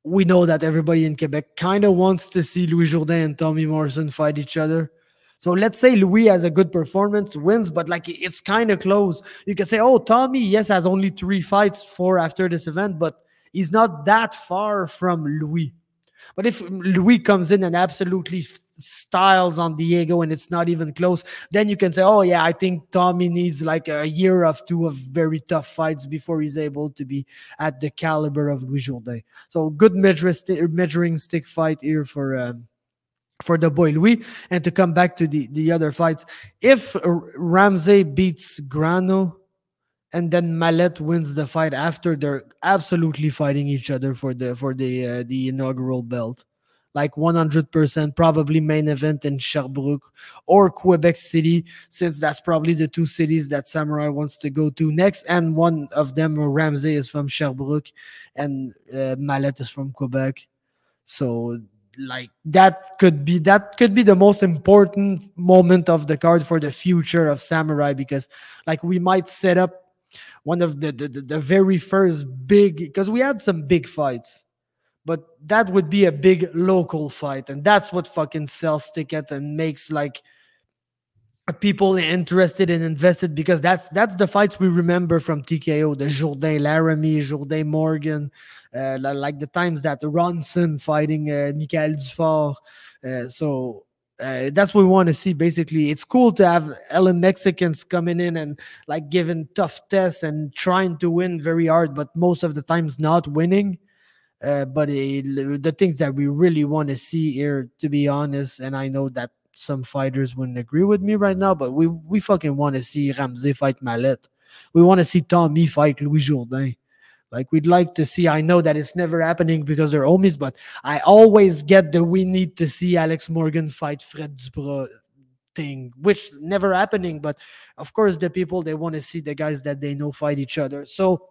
we know that everybody in Quebec kind of wants to see Louis Jourdain and Tommy Morrison fight each other. So let's say Louis has a good performance, wins, but like it's kind of close. You can say, oh, Tommy, yes, has only 3 fights, 4 after this event, but he's not that far from Louis. But if Louis comes in and absolutely styles on Diego and it's not even close, then you can say, oh yeah, I think Tommy needs like a year or two of very tough fights before he's able to be at the caliber of Louis Jourdain. So good measuring stick fight here for the boy Louis. And to come back to the other fights, if Ramsey beats Grano and then Mallet wins the fight after, they're absolutely fighting each other for the inaugural belt. Like 100%, probably main event in Sherbrooke or Quebec City, since that's probably the two cities that Samourai wants to go to next. And one of them, Ramsey, is from Sherbrooke, and Mallet is from Quebec. So like that could be the most important moment of the card for the future of Samourai, because like we might set up one of the very first big, because we had some big fights, but that would be a big local fight, and that's what fucking sells ticket and makes like people interested and invested, because that's the fights we remember from TKO, the Jourdain Laramie, Jourdain Morgan, like the times that Ronson fighting Michael Dufort. That's what we want to see. Basically, it's cool to have Ellen Mexicans coming in and like giving tough tests and trying to win very hard, but most of the times not winning. The things that we really want to see here, to be honest, and I know that some fighters wouldn't agree with me right now, but we fucking want to see Ramsey fight Mallet. We want to see Tommy fight Louis Jourdain. Like, we'd like to see, I know that it's never happening because they're homies, but I always get the we need to see Alex Morgan fight Fred Duprat thing, which never happening. But of course, the people, they want to see the guys that they know fight each other. So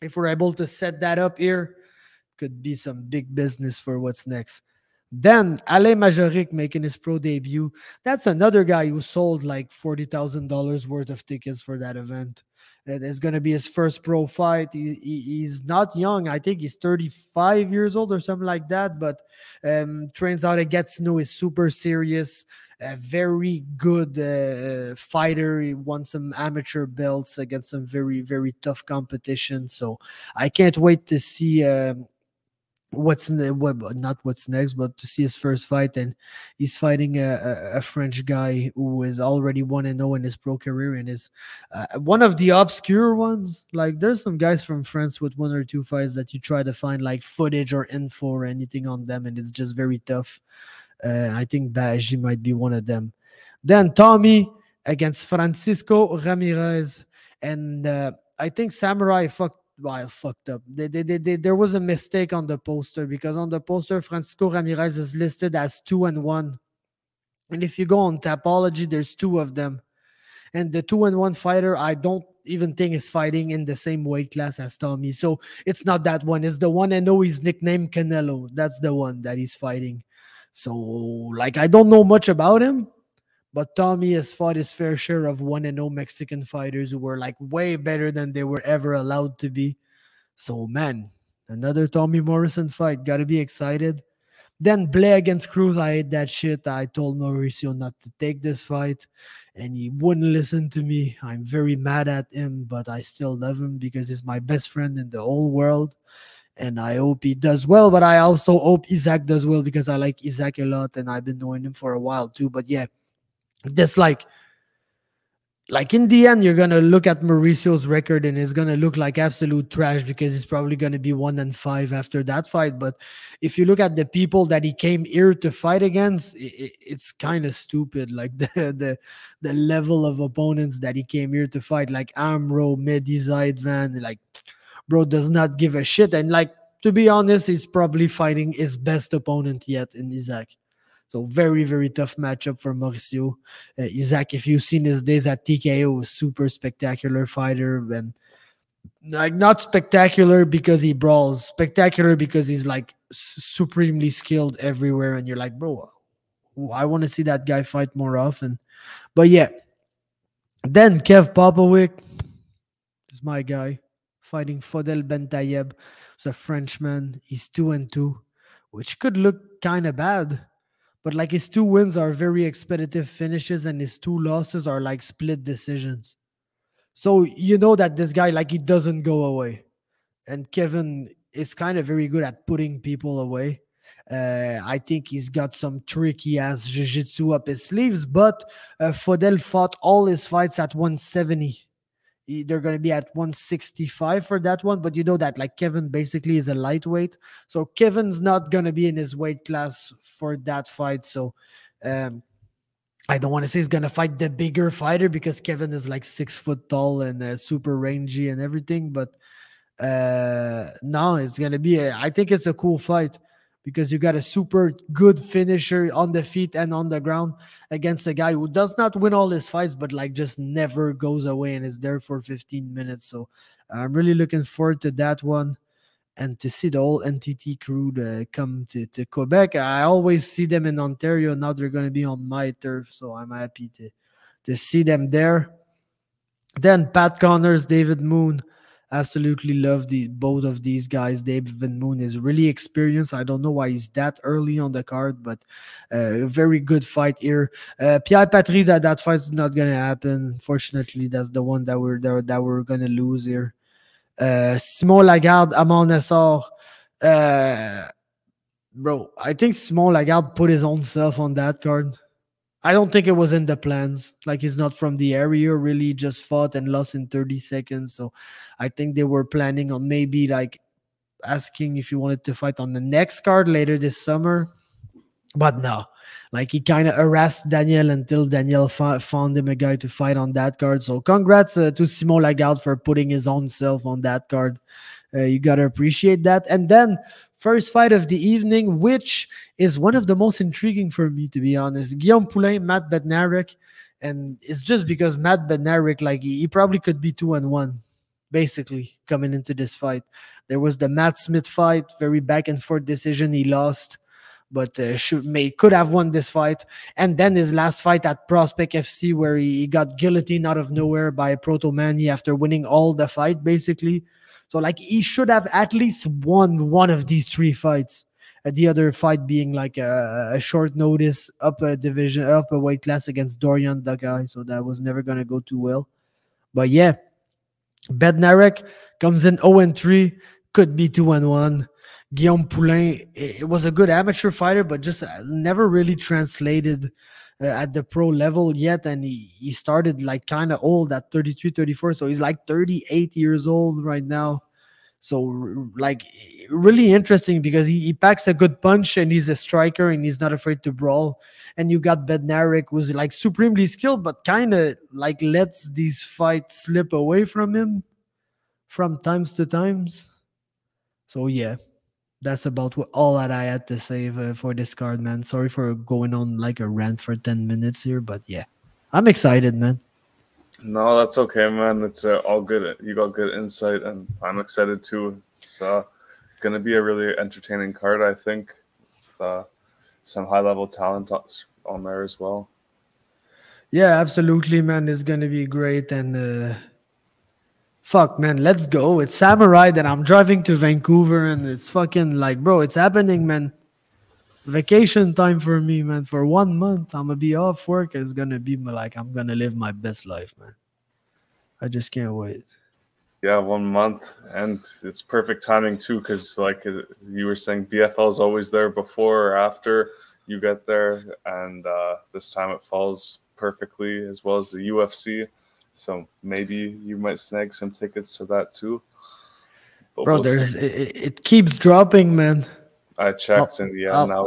if we're able to set that up here, could be some big business for what's next. Then Alain Majoric making his pro debut. That's another guy who sold like $40,000 worth of tickets for that event. It is going to be his first pro fight. He's not young. I think he's 35 years old or something like that. But trains out at Gatineau, is super serious. A very good fighter. He won some amateur belts against some very, very tough competition. So I can't wait to see not what's next, but to see his first fight. And he's fighting a French guy who is already 1-0 in his pro career, and is one of the obscure ones. Like, there's some guys from France with 1 or 2 fights that you try to find like footage or info or anything on them, and it's just very tough. I think Baji might be one of them. Then Tommy against Francisco Ramirez, and I think Samourai fucked up. There was a mistake on the poster, because on the poster Francisco Ramirez is listed as 2-1, and if you go on Tapology, there's 2 of them, and the 2-1 fighter, I don't even think is fighting in the same weight class as Tommy. So it's not that one. It's the one I know he's nicknamed Canelo. That's the one that he's fighting. So like, I don't know much about him, but Tommy has fought his fair share of 1-0 Mexican fighters who were like way better than they were ever allowed to be. So man, another Tommy Morrison fight. Gotta be excited. Then Blair against Cruz. I hate that shit. I told Mauricio not to take this fight, and he wouldn't listen to me. I'm very mad at him, but I still love him because he's my best friend in the whole world. And I hope he does well, but I also hope Isaac does well, because I like Isaac a lot, and I've been knowing him for a while too. But yeah, this like in the end, you're gonna look at Mauricio's record and it's gonna look like absolute trash, because he's probably gonna be 1-5 after that fight. But if you look at the people that he came here to fight against, it's kind of stupid. Like the level of opponents that he came here to fight, like Amro, Mehdi Zaidvan, like, bro does not give a shit. And like, to be honest, he's probably fighting his best opponent yet in Isaac. So very, very tough matchup for Mauricio. Isaac, if you've seen his days at TKO, was super spectacular fighter, and like, not spectacular because he brawls, spectacular because he's like supremely skilled everywhere. And you're like, bro, I want to see that guy fight more often. But yeah, then Kev Popovic is my guy, fighting Fodel Bentayeb. He's a Frenchman. He's 2-2, which could look kind of bad. But like, his 2 wins are very expeditive finishes, and his 2 losses are like split decisions. So you know that this guy, like, he doesn't go away. And Kevin is kind of very good at putting people away. I think he's got some tricky ass jiu-jitsu up his sleeves, but Fodel fought all his fights at 170. They're going to be at 165 for that one, but you know that like Kevin basically is a lightweight, so Kevin's not going to be in his weight class for that fight. So um, I don't want to say he's going to fight the bigger fighter because Kevin is like 6 foot tall and super rangy and everything, but no, it's gonna be. I think it's a cool fight because you got a super good finisher on the feet and on the ground against a guy who does not win all his fights, but like just never goes away and is there for 15 minutes. So I'm really looking forward to that one and to see the whole NTT crew come to Quebec. I always see them in Ontario. Now they're gonna be on my turf, so I'm happy to see them there. Then Pat Connors, David Moon. Absolutely love both of these guys. David Moon is really experienced. I don't know why he's that early on the card, but a very good fight here. Pierre Patry, that fight's not gonna happen. Unfortunately, that's the one that we're gonna lose here. Simon Lagarde, Amon Nassar. Bro, I think Simon Lagarde put his own self on that card. I don't think it was in the plans. Like, he's not from the area, really just fought and lost in 30 seconds. So I think they were planning on maybe like asking if he wanted to fight on the next card later this summer. But no, like he kind of harassed Daniel until Daniel found him a guy to fight on that card. So congrats to Simon Lagarde for putting his own self on that card. You got to appreciate that. And then first fight of the evening, which is one of the most intriguing for me, to be honest. Guillaume Poulain, Matt Bednarek. And it's just because Matt Bednarek, like he probably could be 2-1, basically, coming into this fight. There was the Matt Smith fight, very back and forth decision. He lost, but could have won this fight. And then his last fight at Prospect FC, where he got guillotined out of nowhere by Proto Manny after winning all the fight, basically. So, like, he should have at least won one of these three fights. The other fight being like a short notice up a weight class against Dorian, the guy. So that was never going to go too well. But yeah, Bednarek comes in 0-3, could be 2-1. Guillaume Poulain, it was a good amateur fighter, but just never really translated at the pro level yet. And he started like kind of old at 33, 34. So he's like 38 years old right now. So like really interesting because he packs a good punch and he's a striker and he's not afraid to brawl. And you got Bednarek, who's like supremely skilled, but kind of like lets these fights slip away from him from times to times. So yeah, that's about all that I had to say for this card, man. Sorry for going on like a rant for 10 minutes here, but yeah, I'm excited, man. No, that's okay, man. It's all good. You got good insight, and I'm excited too. It's going to be a really entertaining card, I think. With, some high-level talent on there as well. Yeah, absolutely, man. It's going to be great. And fuck, man, let's go. It's Samourai, and I'm driving to Vancouver, and it's fucking like, bro, it's happening, man. Vacation time for me, man. For 1 month, I'm gonna be off work. It's gonna be like I'm gonna live my best life, man. I just can't wait. Yeah, 1 month, and it's perfect timing too, because like you were saying, BFL is always there before or after you get there, and this time it falls perfectly, as well as the UFC. So maybe you might snag some tickets to that too. But bro, it keeps dropping, man. I checked, and yeah, now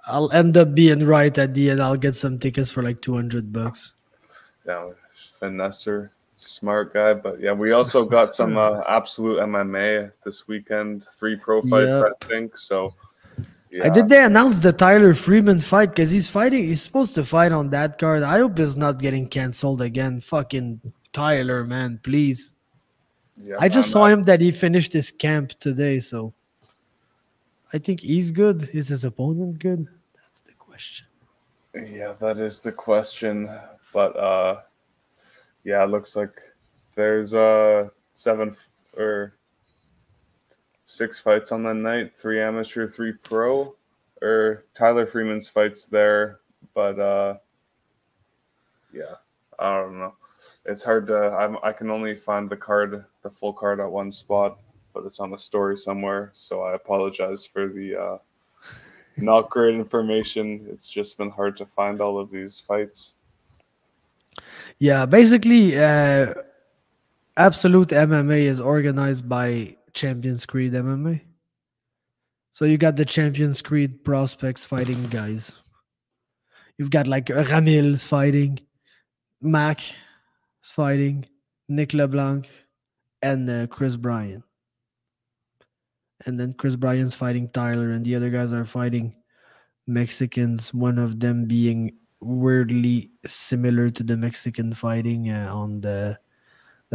I'll end up being right at the end. I'll get some tickets for like $200. Yeah, finesser, smart guy. But yeah, we also got some absolute MMA this weekend. 3 pro fights, I think. So yeah. Did they announce the Tyler Freeman fight? Because he's supposed to fight on that card. I hope it's not getting canceled again. Fucking Tyler, man, please. Yeah, I just saw him that he finished his camp today, so I think he's good. Is his opponent good? That's the question. Yeah, that is the question. But yeah, it looks like there's 7 or 6 fights on the night, 3 amateur, 3 pro. Or Tyler Freeman's fights there, but yeah, I don't know. It's hard to. I can only find the full card at one spot, but it's on the story somewhere. So I apologize for the not great information. It's just been hard to find all of these fights. Yeah, basically, Absolute MMA is organized by Champions Creed MMA. So you got the Champions Creed prospects fighting guys. You've got like Ramil's fighting, Mac is fighting, Nick LeBlanc, and Chris Bryan. And then Chris Bryan's fighting Tyler, and the other guys are fighting Mexicans. One of them being weirdly similar to the Mexican fighting on the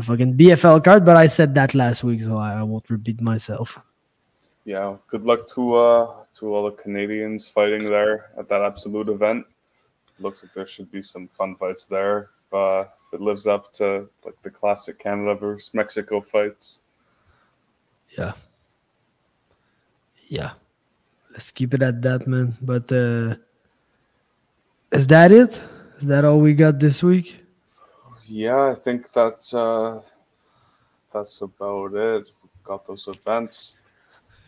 fucking BFL card, but I said that last week, so I won't repeat myself. Yeah, good luck to all the Canadians fighting there at that Absolute event. Looks like there should be some fun fights there. If it lives up to like the classic Canada versus Mexico fights. Yeah. Let's keep it at that, man. But is that it? Is that all we got this week? Yeah, I think that's about it. We've got those events.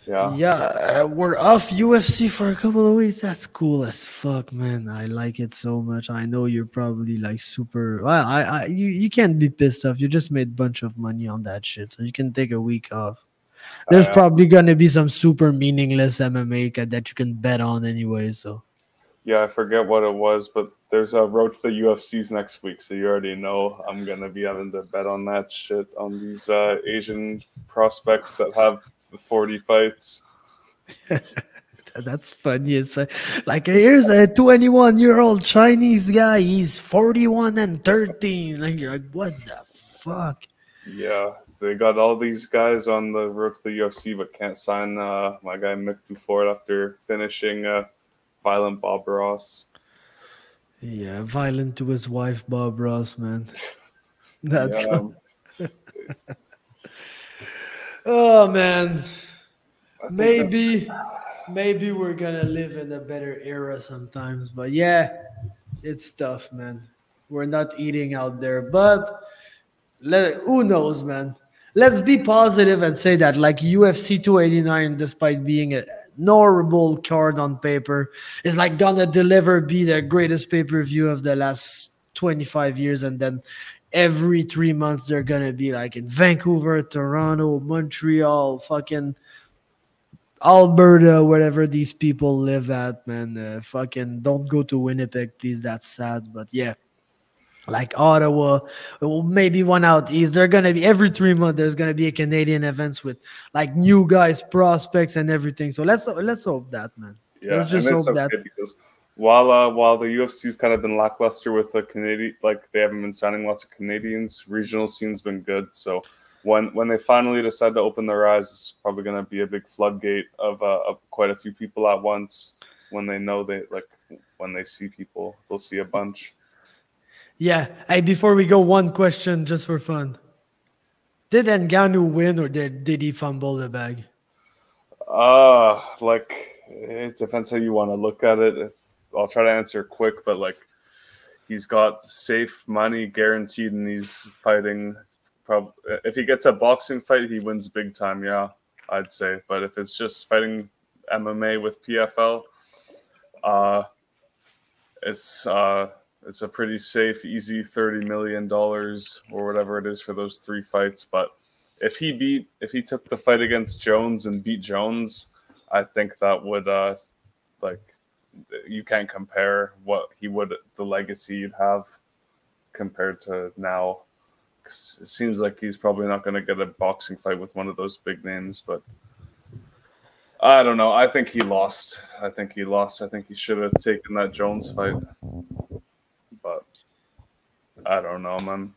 Yeah, we're off UFC for a couple of weeks. That's cool as fuck, man. I like it so much. I know you're probably like super. Well, you can't be pissed off. You just made a bunch of money on that shit, so you can take a week off. There's probably gonna be some super meaningless MMA that you can bet on anyway. So yeah, I forget what it was, but there's a road to the UFCs next week, so you already know I'm gonna be having to bet on that shit on these Asian prospects that have the 40 fights. That's funny. It's like here's a 21-year-old Chinese guy. He's 41-13. Like you're like, what the fuck? Yeah, they got all these guys on the road to the UFC, but can't sign my guy Mick Dufort after finishing Violent Bob Ross. Yeah, violent to his wife, Bob Ross, man. Oh man, maybe we're gonna live in a better era sometimes, but yeah, it's tough, man. We're not eating out there, but who knows, man. Let's be positive and say that like UFC 289, despite being a horrible card on paper, is like gonna be the greatest pay-per-view of the last 25 years, and then every 3 months they're gonna be like in Vancouver, Toronto, Montreal, fucking Alberta, wherever these people live at, man. Fucking don't go to Winnipeg, please. That's sad, but yeah. Like Ottawa, maybe one out east. They're gonna be every 3 months. There's gonna be a Canadian events with like new guys, prospects, and everything. So let's hope that, man. Yeah, let's just hope that. Because while the UFC's kind of been lackluster with the Canadian, like they haven't been signing lots of Canadians. Regional scene's been good. So when they finally decide to open their eyes, it's probably gonna be a big floodgate of quite a few people at once. When they know when they see people, they'll see a bunch. Yeah. Hey, before we go, one question just for fun. Did Ngannou win or did he fumble the bag? It depends how you want to look at it. I'll try to answer quick, but like he's got safe money guaranteed and he's fighting. If he gets a boxing fight, he wins big time, yeah, I'd say. But if it's just fighting MMA with PFL, it's a pretty safe, easy $30 million or whatever it is for those 3 fights. But if he took the fight against Jones and beat Jones, I think that would you can't compare what he would, the legacy you'd have compared to now. It seems like he's probably not going to get a boxing fight with one of those big names, but I don't know. I think he lost. I think he should have taken that Jones fight. But I don't know, man.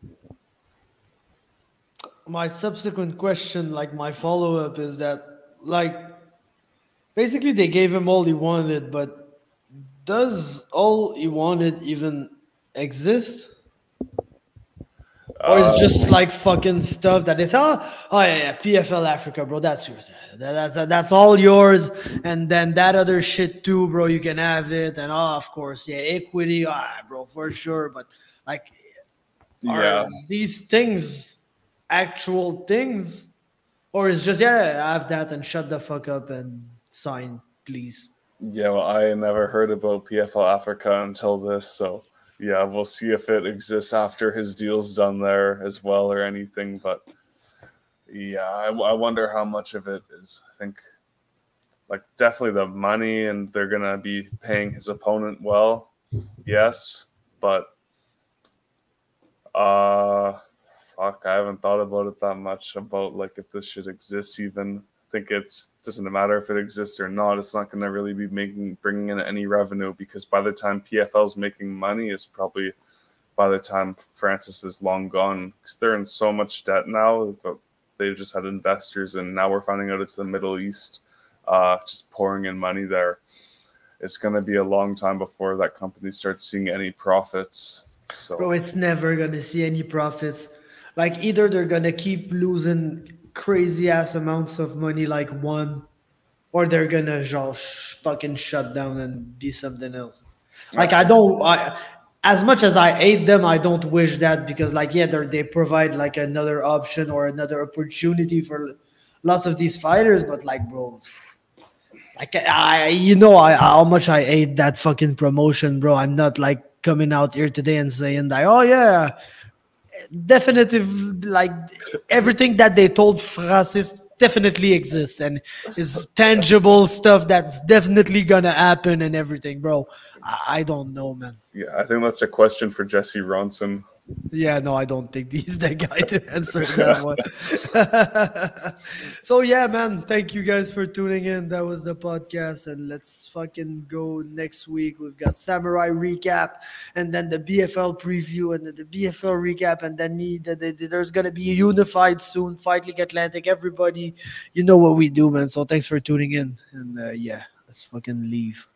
My subsequent question, like my follow-up, is that like basically they gave him all he wanted, but does all he wanted even exist? Or it's just like fucking stuff that is yeah, PFL Africa, bro. That's yours. That's all yours. And then that other shit too, bro. You can have it. And of course, yeah, equity, bro, for sure. But like, are these things actual things, or is just I have that and shut the fuck up and sign, please? Yeah, well, I never heard about PFL Africa until this, so yeah, we'll see if it exists after his deal's done there as well or anything. But yeah, I wonder how much of it is. I think like definitely the money, and they're gonna be paying his opponent well. Yes, but fuck, I haven't thought about it that much about like if this should exist even. I think it's doesn't matter if it exists or not. It's not going to really be bringing in any revenue because by the time PFL's making money is probably by the time Francis is long gone because they're in so much debt now. But they've just had investors, and now we're finding out it's the Middle East just pouring in money there. It's going to be a long time before that company starts seeing any profits. So, Bro, it's never gonna see any profits. Like either they're gonna keep losing crazy ass amounts of money like one, or they're gonna just fucking shut down and be something else. Like as much as I hate them, I don't wish that because like yeah, they provide like another option or another opportunity for lots of these fighters, but like bro, like how much I hate that fucking promotion, bro. I'm not like coming out here today and saying that oh yeah, definitive like everything that they told Francis definitely exists and is tangible stuff that's definitely gonna happen and everything, bro. I don't know, man. yeah, I think that's a question for Jesse Ronson. Yeah, no, I don't think he's the guy to answer that one. So yeah, man, thank you guys for tuning in. That was the podcast, and let's fucking go next week. We've got Samurai recap, and then the BFL preview, and then the BFL recap, and then there's gonna be a unified soon. Fight League Atlantic, everybody, you know what we do, man. So thanks for tuning in, and yeah, let's fucking leave.